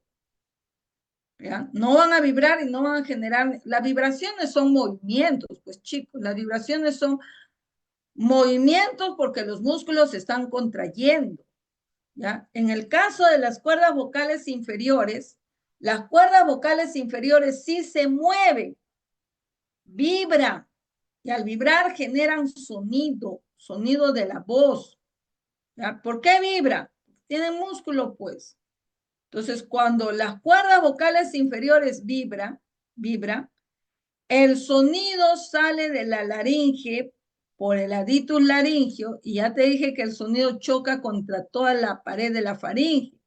¿Ya? No van a vibrar y no van a generar. Las vibraciones son movimientos, pues chicos, las vibraciones son movimientos porque los músculos se están contrayendo. ¿Ya? En el caso de las cuerdas vocales inferiores, las cuerdas vocales inferiores sí se mueven, vibran, y al vibrar generan sonido, sonido de la voz. ¿Ya? ¿Por qué vibra? Tienen músculo, pues. Entonces, cuando las cuerdas vocales inferiores vibran, el sonido sale de la laringe por el aditus laringio, y ya te dije que el sonido choca contra toda la pared de la faringe,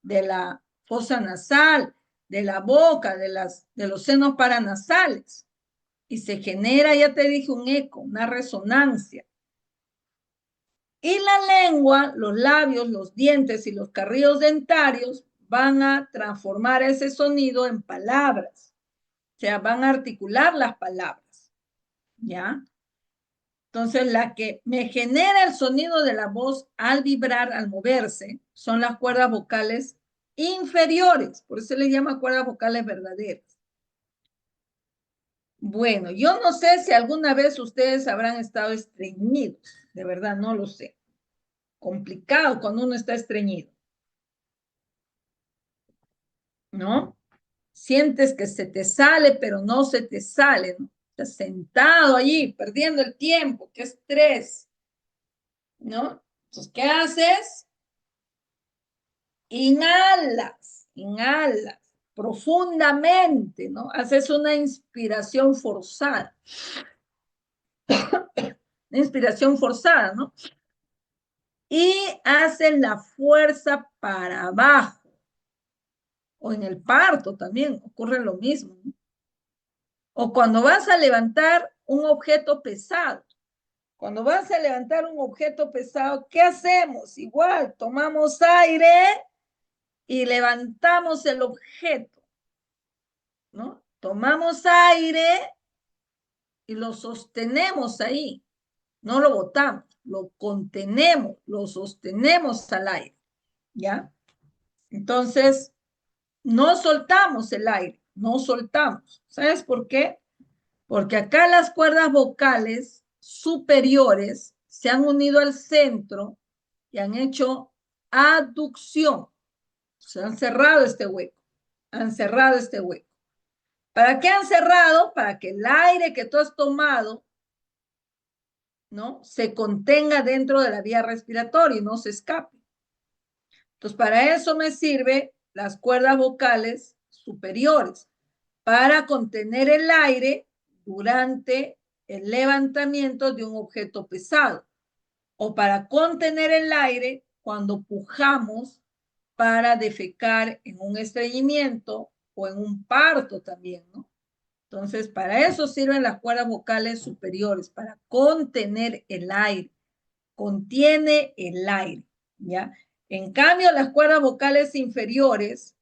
de la fosa nasal, de la boca, de los senos paranasales, y se genera, ya te dije, un eco, una resonancia. Y la lengua, los labios, los dientes y los carrillos dentarios van a transformar ese sonido en palabras. O sea, van a articular las palabras. ¿Ya? Entonces, la que me genera el sonido de la voz al vibrar, al moverse, son las cuerdas vocales inferiores. Por eso se les llama cuerdas vocales verdaderas. Bueno, yo no sé si alguna vez ustedes habrán estado estreñidos. De verdad, no lo sé. Complicado cuando uno está estreñido, ¿no? Sientes que se te sale, pero no se te sale, ¿no? Estás sentado allí, perdiendo el tiempo, qué estrés, ¿no? Entonces, ¿qué haces? Inhalas profundamente, ¿no? Haces una inspiración forzada. Una inspiración forzada, ¿no? Y haces la fuerza para abajo. O en el parto también ocurre lo mismo, ¿no? O cuando vas a levantar un objeto pesado. Cuando vas a levantar un objeto pesado, ¿qué hacemos? Igual, tomamos aire y levantamos el objeto, ¿no? Tomamos aire y lo sostenemos ahí. No lo botamos, lo contenemos, lo sostenemos al aire, ¿ya? Entonces, no soltamos el aire, no soltamos. ¿Sabes por qué? Porque acá las cuerdas vocales superiores se han unido al centro y han hecho aducción. Se han cerrado este hueco. Han cerrado este hueco. ¿Para qué han cerrado? Para que el aire que tú has tomado, ¿no?, se contenga dentro de la vía respiratoria y no se escape. Entonces, para eso me sirven las cuerdas vocales superiores, para contener el aire durante el levantamiento de un objeto pesado, o para contener el aire cuando pujamos para defecar en un estreñimiento o en un parto también, ¿no? Entonces, para eso sirven las cuerdas vocales superiores, para contener el aire. Contiene el aire, ¿ya? En cambio, las cuerdas vocales inferiores,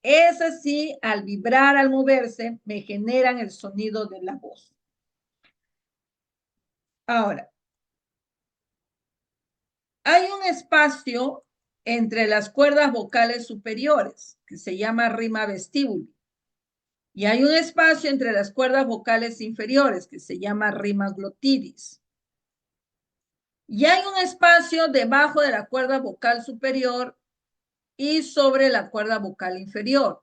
esas sí, al vibrar, al moverse, me generan el sonido de la voz. Ahora, hay un espacio entre las cuerdas vocales superiores que se llama rima vestíbulo. Y hay un espacio entre las cuerdas vocales inferiores que se llama rima glotidis. Y hay un espacio debajo de la cuerda vocal superior y sobre la cuerda vocal inferior,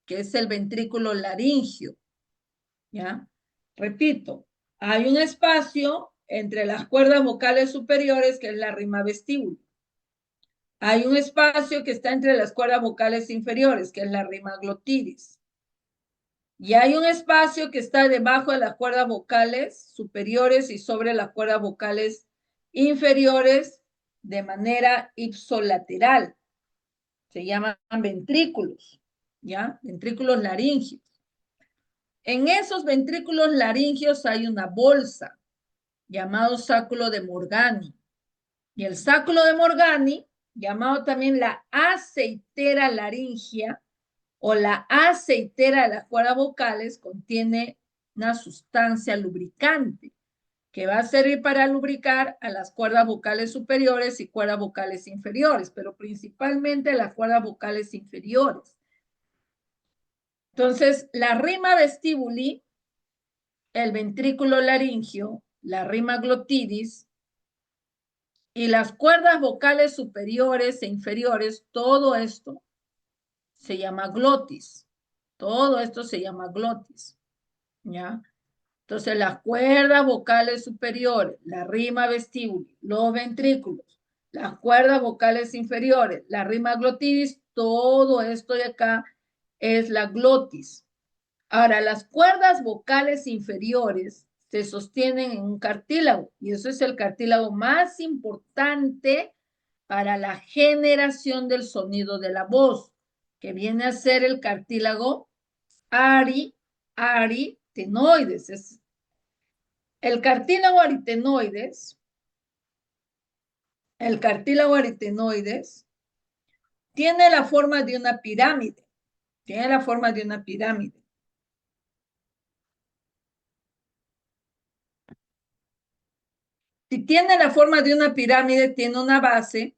que es el ventrículo laringio. ¿Ya? Repito, hay un espacio entre las cuerdas vocales superiores, que es la rima vestíbulo. Hay un espacio que está entre las cuerdas vocales inferiores, que es la rima glotidis. Y hay un espacio que está debajo de las cuerdas vocales superiores y sobre las cuerdas vocales inferiores de manera ipsolateral. Se llaman ventrículos, ¿ya? Ventrículos laringios. En esos ventrículos laringios hay una bolsa llamado sáculo de Morgani. Y el sáculo de Morgani, llamado también la aceitera laringia o la aceitera de las cuerdas vocales, contiene una sustancia lubricante que va a servir para lubricar a las cuerdas vocales superiores y cuerdas vocales inferiores, pero principalmente las cuerdas vocales inferiores. Entonces, la rima vestibuli, el ventrículo laringio, la rima glotidis y las cuerdas vocales superiores e inferiores, todo esto se llama glotis. Todo esto se llama glotis, ¿ya? Entonces, las cuerdas vocales superiores, la rima vestíbula, los ventrículos, las cuerdas vocales inferiores, la rima glotidis, todo esto de acá es la glotis. Ahora, las cuerdas vocales inferiores se sostienen en un cartílago, y eso es el cartílago más importante para la generación del sonido de la voz, que viene a ser el cartílago aritenoides. Es el cartílago aritenoides tiene la forma de una pirámide. Tiene la forma de una pirámide. Si tiene la forma de una pirámide, tiene una base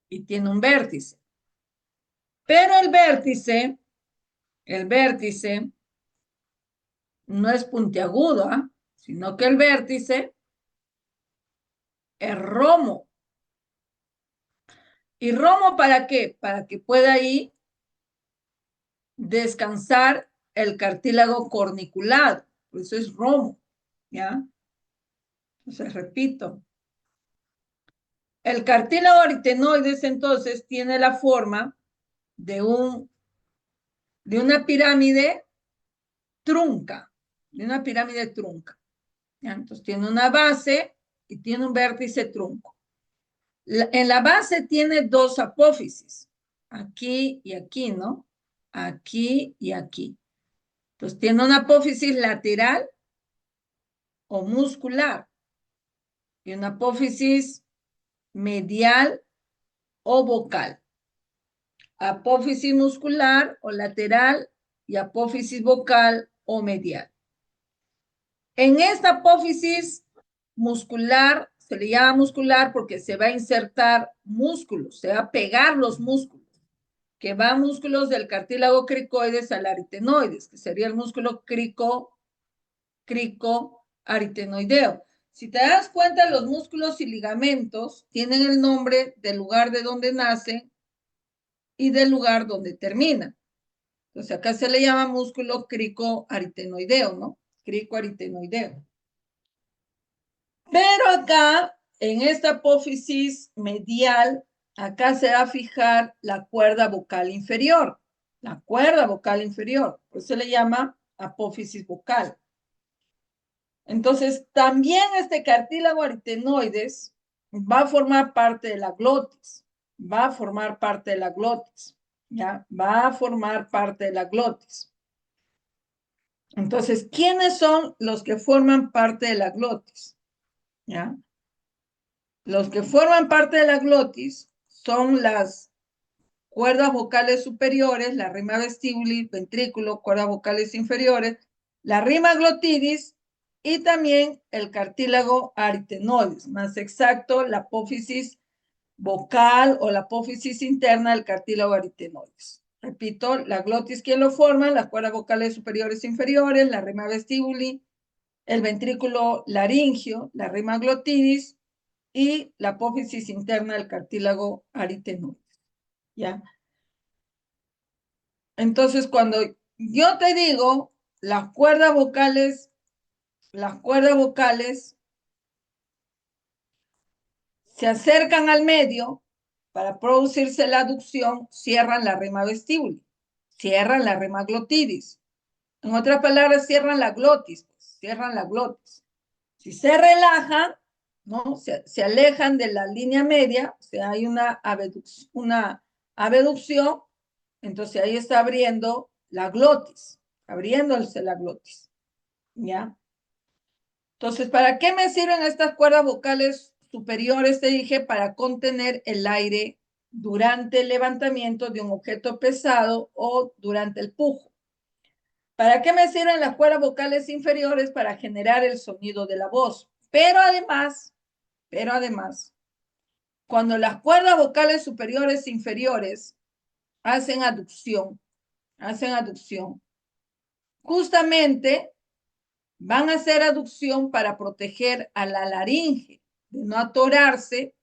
y tiene un vértice. Pero el vértice no es puntiagudo, ¿eh? Sino que el vértice es romo. ¿Y romo para qué? Para que pueda ahí descansar el cartílago corniculado. Por eso es romo, ¿ya? Entonces, repito. El cartílago aritenoides, entonces, tiene la forma de una pirámide trunca, de una pirámide trunca. ¿Ya? Entonces, tiene una base y tiene un vértice trunco. En la base tiene dos apófisis, aquí y aquí, ¿no? Aquí y aquí. Entonces, tiene una apófisis lateral o muscular. y una apófisis medial o vocal. Apófisis muscular o lateral y apófisis vocal o medial. En esta apófisis muscular, se le llama muscular porque se va a insertar músculos, se va a pegar los músculos, que van músculos del cartílago cricoides al aritenoides, que sería el músculo cricoaritenoideo. Si te das cuenta, los músculos y ligamentos tienen el nombre del lugar de donde nacen y del lugar donde terminan. Entonces acá se le llama músculo cricoaritenoideo, ¿no? Cricoaritenoideo. Pero acá, en esta apófisis medial, acá se va a fijar la cuerda vocal inferior. La cuerda vocal inferior. Por eso se le llama apófisis vocal. Entonces, también este cartílago aritenoides va a formar parte de la glotis. Va a formar parte de la glotis. ¿Ya? Va a formar parte de la glotis. Entonces, ¿quiénes son los que forman parte de la glotis? ¿Ya? Los que forman parte de la glotis son las cuerdas vocales superiores, la rima vestibulis, ventrículo, cuerdas vocales inferiores, la rima glotidis y también el cartílago aritenoides, más exacto, la apófisis vocal o la apófisis interna del cartílago aritenoides. Repito, la glotis, ¿quién lo forma? Las cuerdas vocales superiores e inferiores, la rima vestibuli, el ventrículo laringio, la rima glotidis y la apófisis interna del cartílago aritenoides. ¿Ya? Entonces, cuando yo te digo las cuerdas vocales se acercan al medio para producirse la aducción, cierran la rima vestibuli, cierran la rima glotidis. En otras palabras, cierran la glotis, pues, cierran la glotis. Si se relajan, ¿no? Se alejan de la línea media, o sea, hay una abducción, entonces ahí está abriendo la glotis, abriéndose la glotis, ¿ya? Entonces, ¿para qué me sirven estas cuerdas vocales superiores? Te dije, para contener el aire durante el levantamiento de un objeto pesado o durante el pujo. ¿Para qué me sirven las cuerdas vocales inferiores? Para generar el sonido de la voz. Pero además, cuando las cuerdas vocales superiores e inferiores hacen aducción, justamente van a hacer aducción para proteger a la laringe de no atorarse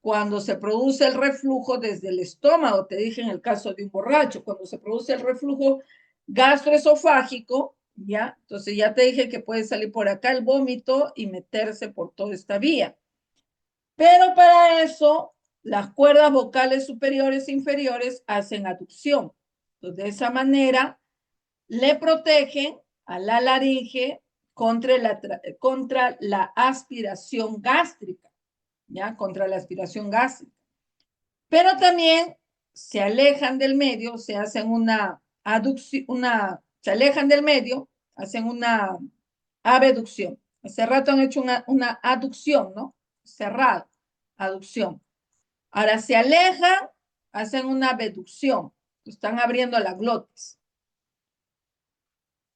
cuando se produce el reflujo desde el estómago. Te dije en el caso de un borracho, cuando se produce el reflujo gastroesofágico, ¿ya? Entonces ya te dije que puede salir por acá el vómito y meterse por toda esta vía. Pero para eso, las cuerdas vocales superiores e inferiores hacen aducción. Entonces, de esa manera, le protegen a la laringe contra la aspiración gástrica, ¿ya? Contra la aspiración gástrica. Pero también se alejan del medio, se hacen una aducción, se alejan del medio, hacen una abducción. Hace rato han hecho una aducción, ¿no? Cerrado, aducción. Ahora se alejan, hacen una abducción, están abriendo la glotis.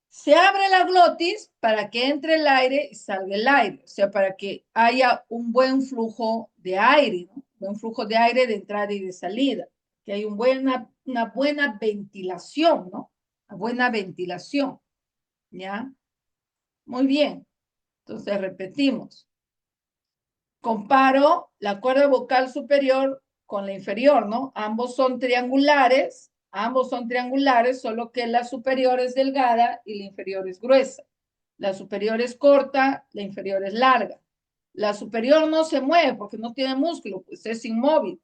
Se abre la glotis para que entre el aire y salga el aire, o sea, para que haya un buen flujo de aire, ¿no? Buen flujo de aire de entrada y de salida, que hay una buena ventilación, ¿no? Una buena ventilación, ¿ya? Muy bien, entonces repetimos. Comparo la cuerda vocal superior con la inferior, ¿no? Ambos son triangulares, solo que la superior es delgada y la inferior es gruesa. La superior es corta, la inferior es larga. La superior no se mueve porque no tiene músculo, pues es inmóvil.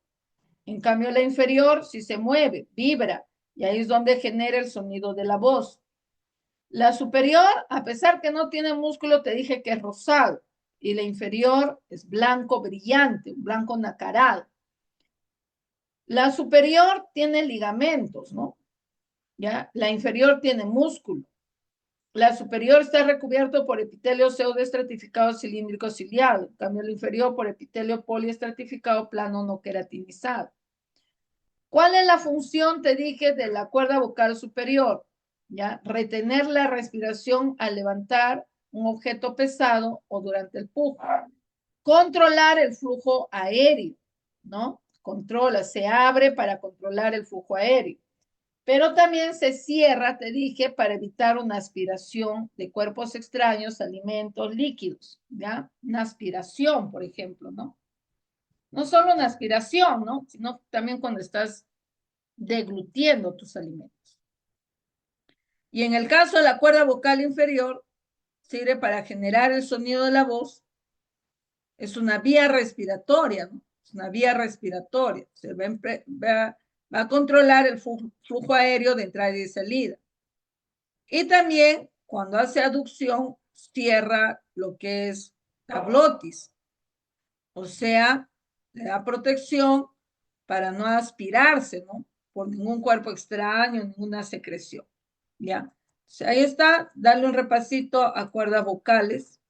En cambio, la inferior sí se mueve, vibra, y ahí es donde genera el sonido de la voz. La superior, a pesar que no tiene músculo, te dije que es rosado, y la inferior es blanco brillante, un blanco nacarado. La superior tiene ligamentos, ¿no? ¿Ya? La inferior tiene músculo. La superior está recubierto por epitelio pseudoestratificado cilíndrico ciliado, en cambio el inferior por epitelio poliestratificado plano no queratinizado. ¿Cuál es la función, te dije, de la cuerda vocal superior? ¿Ya? Retener la respiración al levantar un objeto pesado o durante el pujo. Controlar el flujo aéreo, ¿no? Controla, se abre para controlar el flujo aéreo. Pero también se cierra, te dije, para evitar una aspiración de cuerpos extraños, alimentos, líquidos, ¿ya? Una aspiración, por ejemplo, ¿no? No solo una aspiración, ¿no? Sino también cuando estás deglutiendo tus alimentos. Y en el caso de la cuerda vocal inferior, sirve para generar el sonido de la voz. Es una vía respiratoria, ¿no? Es una vía respiratoria. Se va a controlar el flujo aéreo de entrada y de salida. Y también, cuando hace aducción, cierra lo que es la glotis. O sea, le da protección para no aspirarse, ¿no? Por ningún cuerpo extraño, ninguna secreción. ¿Ya? O sea, ahí está, darle un repasito a cuerdas vocales.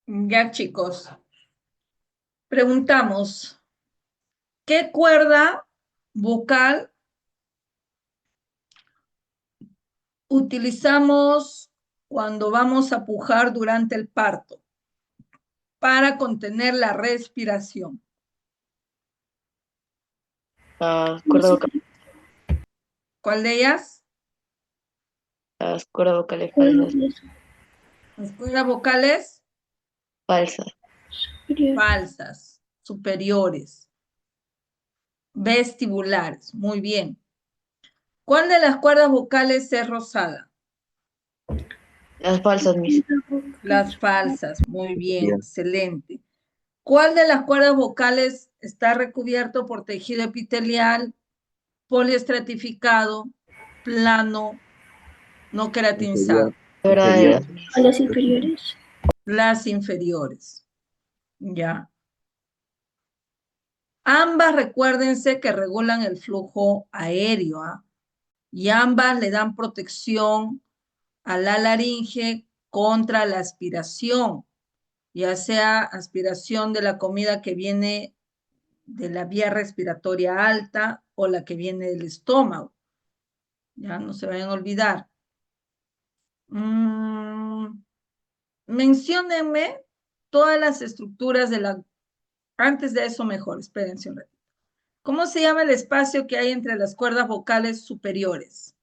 Ya, chicos. Preguntamos, ¿qué cuerda vocal utilizamos cuando vamos a pujar durante el parto para contener la respiración? Cuerda vocal, ¿Cuál de ellas? las cuerdas vocales falsas. Las cuerdas vocales Falsas. falsas, superiores, vestibulares. Muy bien. ¿Cuál de las cuerdas vocales es rosada? Las falsas, mis. Las falsas. Muy bien, excelente. ¿Cuál de las cuerdas vocales está recubierto por tejido epitelial, poliestratificado, plano, no queratinizado? Verdaderas, mis. Las inferiores. Las inferiores. Ya. Ambas recuérdense que regulan el flujo aéreo, ¿ah? Y ambas le dan protección a la laringe contra la aspiración, ya sea aspiración de la comida que viene de la vía respiratoria alta o la que viene del estómago. Ya no se vayan a olvidar. Menciónenme todas las estructuras de la... Antes de eso mejor, espérense un ratito. ¿Cómo se llama el espacio que hay entre las cuerdas vocales superiores?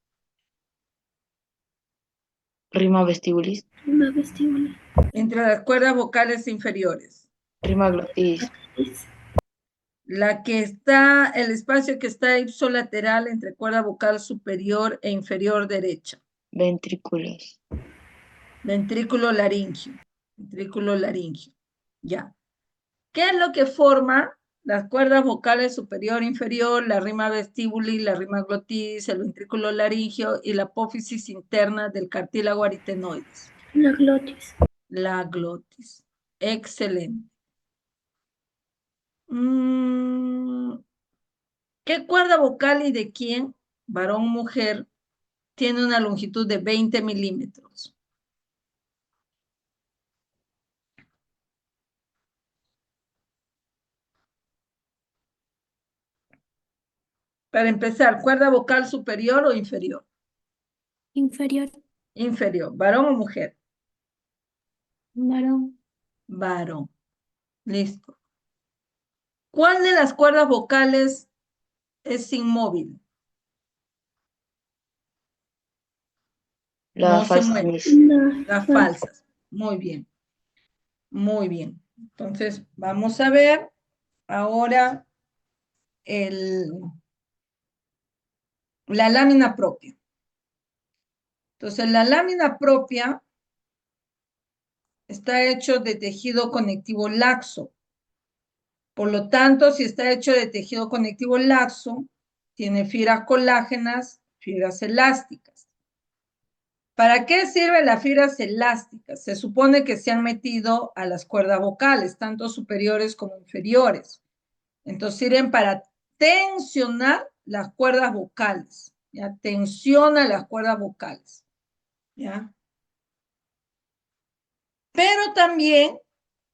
Rima vestibulis. Una vestíbula. Entre las cuerdas vocales inferiores. Rima glotis. La que está, el espacio que está ipsolateral entre cuerda vocal superior e inferior derecha. Ventrículos. Ventrículo laringio. Ventrículo laringio. Ya. ¿Qué es lo que forma las cuerdas vocales superior e inferior, la rima vestibuli, la rima glotis, el ventrículo laringio y la apófisis interna del cartílago aritenoides? La glotis. La glotis. Excelente. ¿Qué cuerda vocal y de quién, varón o mujer, tiene una longitud de 20 milímetros? Para empezar, ¿cuerda vocal superior o inferior? Inferior. Inferior. ¿Varón o mujer? Varón. Varón. Listo. ¿Cuál de las cuerdas vocales es inmóvil? Las No se falsas, mueve. mis. Las falsas. Muy bien. Muy bien. Entonces, vamos a ver ahora la lámina propia. Entonces, la lámina propia está hecho de tejido conectivo laxo. Por lo tanto, si está hecho de tejido conectivo laxo, tiene fibras colágenas, fibras elásticas. ¿Para qué sirven las fibras elásticas? Se supone que se han metido a las cuerdas vocales, tanto superiores como inferiores. Entonces sirven para tensionar las cuerdas vocales. ¿Ya? Tensiona las cuerdas vocales. ¿Ya? Pero también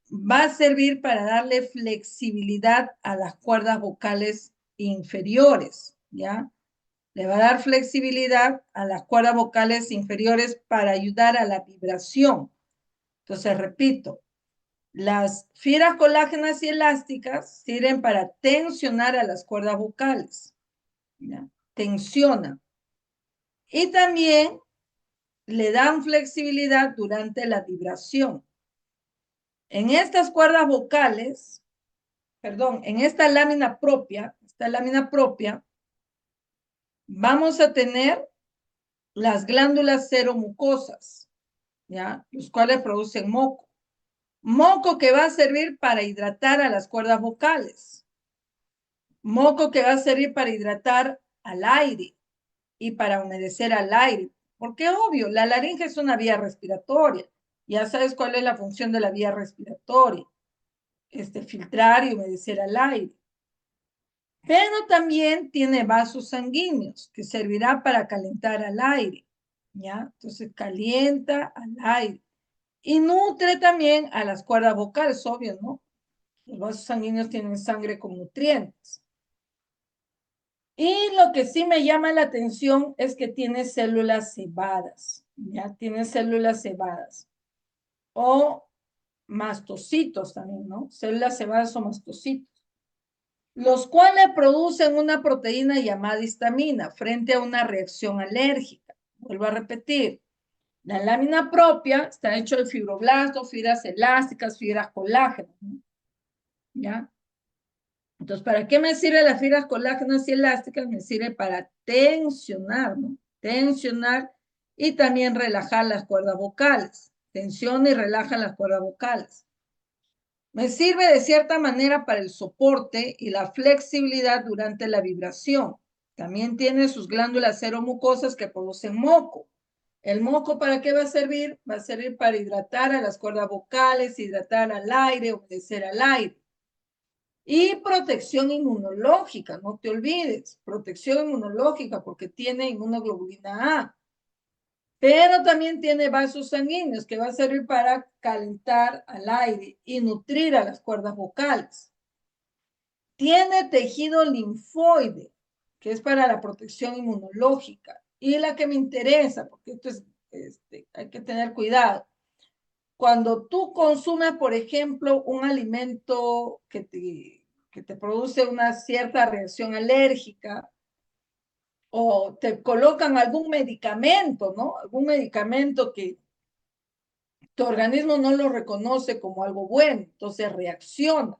va a servir para darle flexibilidad a las cuerdas vocales inferiores, ¿ya? Le va a dar flexibilidad a las cuerdas vocales inferiores para ayudar a la vibración. Entonces, repito, las fibras colágenas y elásticas sirven para tensionar a las cuerdas vocales, ¿ya? Tensiona. Y también le dan flexibilidad durante la vibración. En estas cuerdas vocales, perdón, en esta lámina propia, vamos a tener las glándulas seromucosas, ¿ya? Los cuales producen moco. Moco que va a servir para hidratar a las cuerdas vocales. Moco que va a servir para hidratar al aire y para humedecer al aire. Porque obvio, la laringe es una vía respiratoria. Ya sabes cuál es la función de la vía respiratoria. Filtrar y humedecer al aire. Pero también tiene vasos sanguíneos que servirá para calentar al aire, ¿ya? Entonces calienta al aire. Y nutre también a las cuerdas vocales, obvio, ¿no? Los vasos sanguíneos tienen sangre con nutrientes. Y lo que sí me llama la atención es que tiene células cebadas, ¿ya? Tiene células cebadas. O mastocitos también, ¿no? Células cebadas o mastocitos, los cuales producen una proteína llamada histamina frente a una reacción alérgica. Vuelvo a repetir, la lámina propia está hecha de fibroblastos, fibras elásticas, fibras colágenas, ¿no? ¿Ya? Entonces, ¿para qué me sirven las fibras colágenas y elásticas? Me sirve para tensionar, ¿no? Tensionar y también relajar las cuerdas vocales. Tensiona y relaja las cuerdas vocales. Me sirve de cierta manera para el soporte y la flexibilidad durante la vibración. También tiene sus glándulas seromucosas que producen moco. ¿El moco para qué va a servir? Va a servir para hidratar a las cuerdas vocales, hidratar al aire, obedecer al aire. Y protección inmunológica, no te olvides, protección inmunológica porque tiene inmunoglobulina A. Pero también tiene vasos sanguíneos que va a servir para calentar al aire y nutrir a las cuerdas vocales. Tiene tejido linfoide, que es para la protección inmunológica. Y la que me interesa, porque esto es, hay que tener cuidado. Cuando tú consumes, por ejemplo, un alimento que te produce una cierta reacción alérgica, o te colocan algún medicamento, ¿no? Algún medicamento que tu organismo no lo reconoce como algo bueno, entonces reacciona.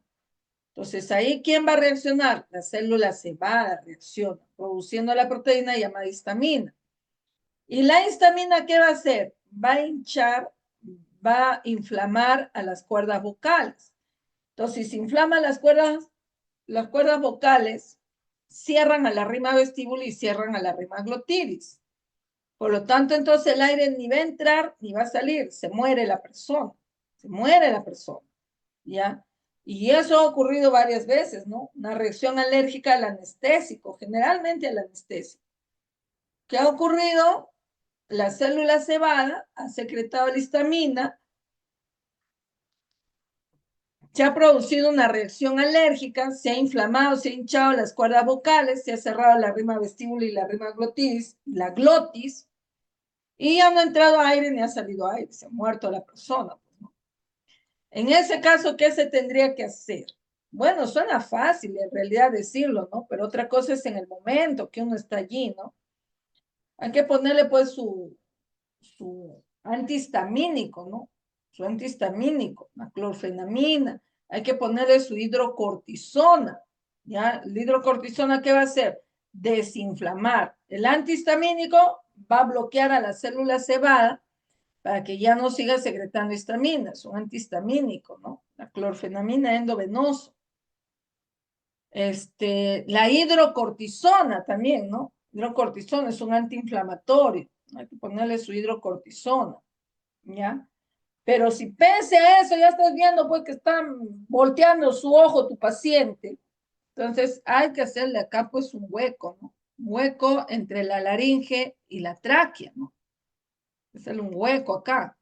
Entonces, ahí, ¿quién va a reaccionar? La célula cebada reacciona, produciendo la proteína llamada histamina. ¿Y la histamina qué va a hacer? Va a hinchar, va a inflamar a las cuerdas vocales. Entonces, si se inflaman las cuerdas vocales cierran a la rima vestíbula y cierran a la rima glotitis. Por lo tanto, entonces el aire ni va a entrar ni va a salir, se muere la persona, ¿ya? Y eso ha ocurrido varias veces, ¿no? Una reacción alérgica al anestésico, generalmente al anestésico. ¿Qué ha ocurrido? La célula cebada ha secretado la histamina, se ha producido una reacción alérgica, se ha inflamado, se ha hinchado las cuerdas vocales, se ha cerrado la rima vestíbula y la rima glotis, la glotis, y ya no ha entrado aire ni ha salido aire, se ha muerto la persona. Pues, ¿no? En ese caso, ¿qué se tendría que hacer? Bueno, suena fácil en realidad decirlo, ¿no? Pero otra cosa es en el momento que uno está allí, ¿no? Hay que ponerle pues su antihistamínico, ¿no? Su antihistamínico, la clorfenamina. Hay que ponerle su hidrocortisona, ¿ya? La hidrocortisona, ¿qué va a hacer? Desinflamar. El antihistamínico va a bloquear a la célula cebada para que ya no siga secretando histamina, es un antihistamínico, ¿no? La clorfenamina endovenoso. La hidrocortisona también, ¿no? Hidrocortisona es un antiinflamatorio, hay que ponerle su hidrocortisona, ¿ya? Pero si pese a eso ya estás viendo pues que están volteando su ojo tu paciente, entonces hay que hacerle acá pues un hueco, ¿no? Un hueco entre la laringe y la tráquea, ¿no? Hacerle un hueco acá,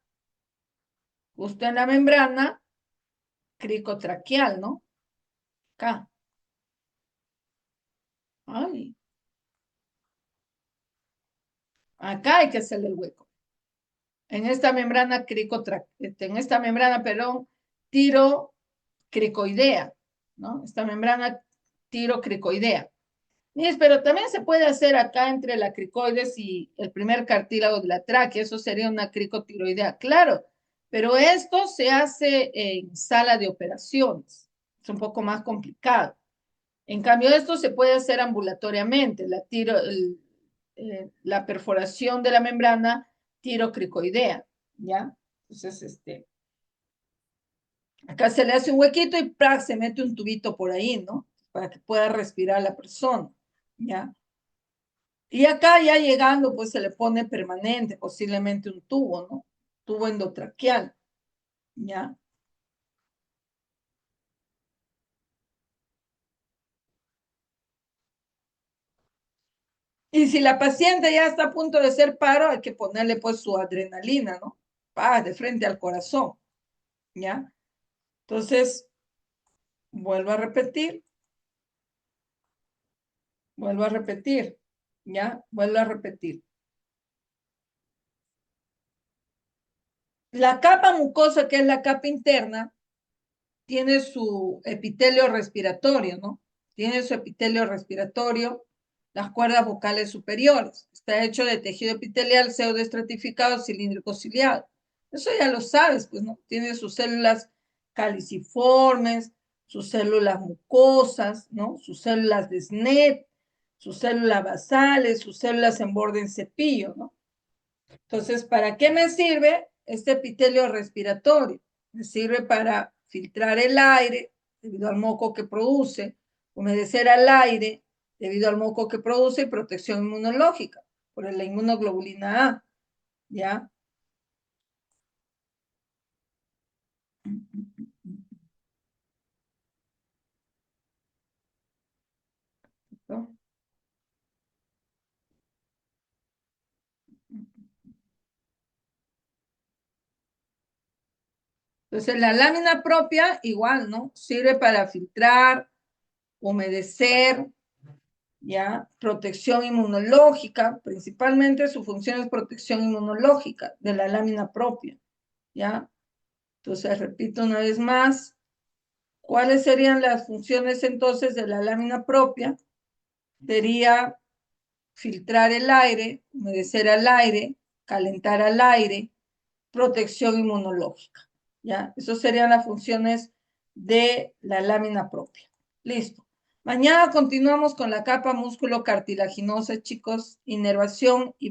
justo en la membrana cricotraqueal, ¿no? Acá. Ay. Acá hay que hacerle el hueco. En esta membrana perdón, tirocricoidea, ¿no? Esta membrana tirocricoidea. Pero también se puede hacer acá entre la cricoides y el primer cartílago de la tráquea, eso sería una cricotiroidea, claro, pero esto se hace en sala de operaciones, es un poco más complicado. En cambio, esto se puede hacer ambulatoriamente, la perforación de la membrana tirocricoidea, ¿ya? Entonces, acá se le hace un huequito y ¡prac! Se mete un tubito por ahí, ¿no? Para que pueda respirar la persona, ¿ya? Y acá ya llegando, pues se le pone permanente, posiblemente un tubo, ¿no? Tubo endotraqueal, ¿ya? Y si la paciente ya está a punto de hacer paro, hay que ponerle pues su adrenalina, ¿no? de frente al corazón, ¿ya? Entonces, vuelvo a repetir, ¿ya? Vuelvo a repetir. La capa mucosa, que es la capa interna, tiene su epitelio respiratorio, ¿no? Tiene su epitelio respiratorio, las cuerdas vocales superiores. Está hecho de tejido epitelial pseudoestratificado cilíndrico ciliado. Eso ya lo sabes, pues, ¿no? Tiene sus células caliciformes, sus células mucosas, ¿no? Sus células de SNET, sus células basales, sus células en borde en cepillo, ¿no? Entonces, ¿para qué me sirve este epitelio respiratorio? Me sirve para filtrar el aire debido al moco que produce, humedecer al aire debido al moco que produce y protección inmunológica por la inmunoglobulina A, ¿ya? ¿No? Entonces, la lámina propia, igual, ¿no? Sirve para filtrar, humedecer, ¿ya? Protección inmunológica, principalmente su función es protección inmunológica de la lámina propia, ¿ya? Entonces, repito una vez más, ¿cuáles serían las funciones entonces de la lámina propia? Sería filtrar el aire, humedecer al aire, calentar al aire, protección inmunológica, ¿ya? Esas serían las funciones de la lámina propia. Listo. Mañana continuamos con la capa músculo cartilaginosa, chicos, inervación y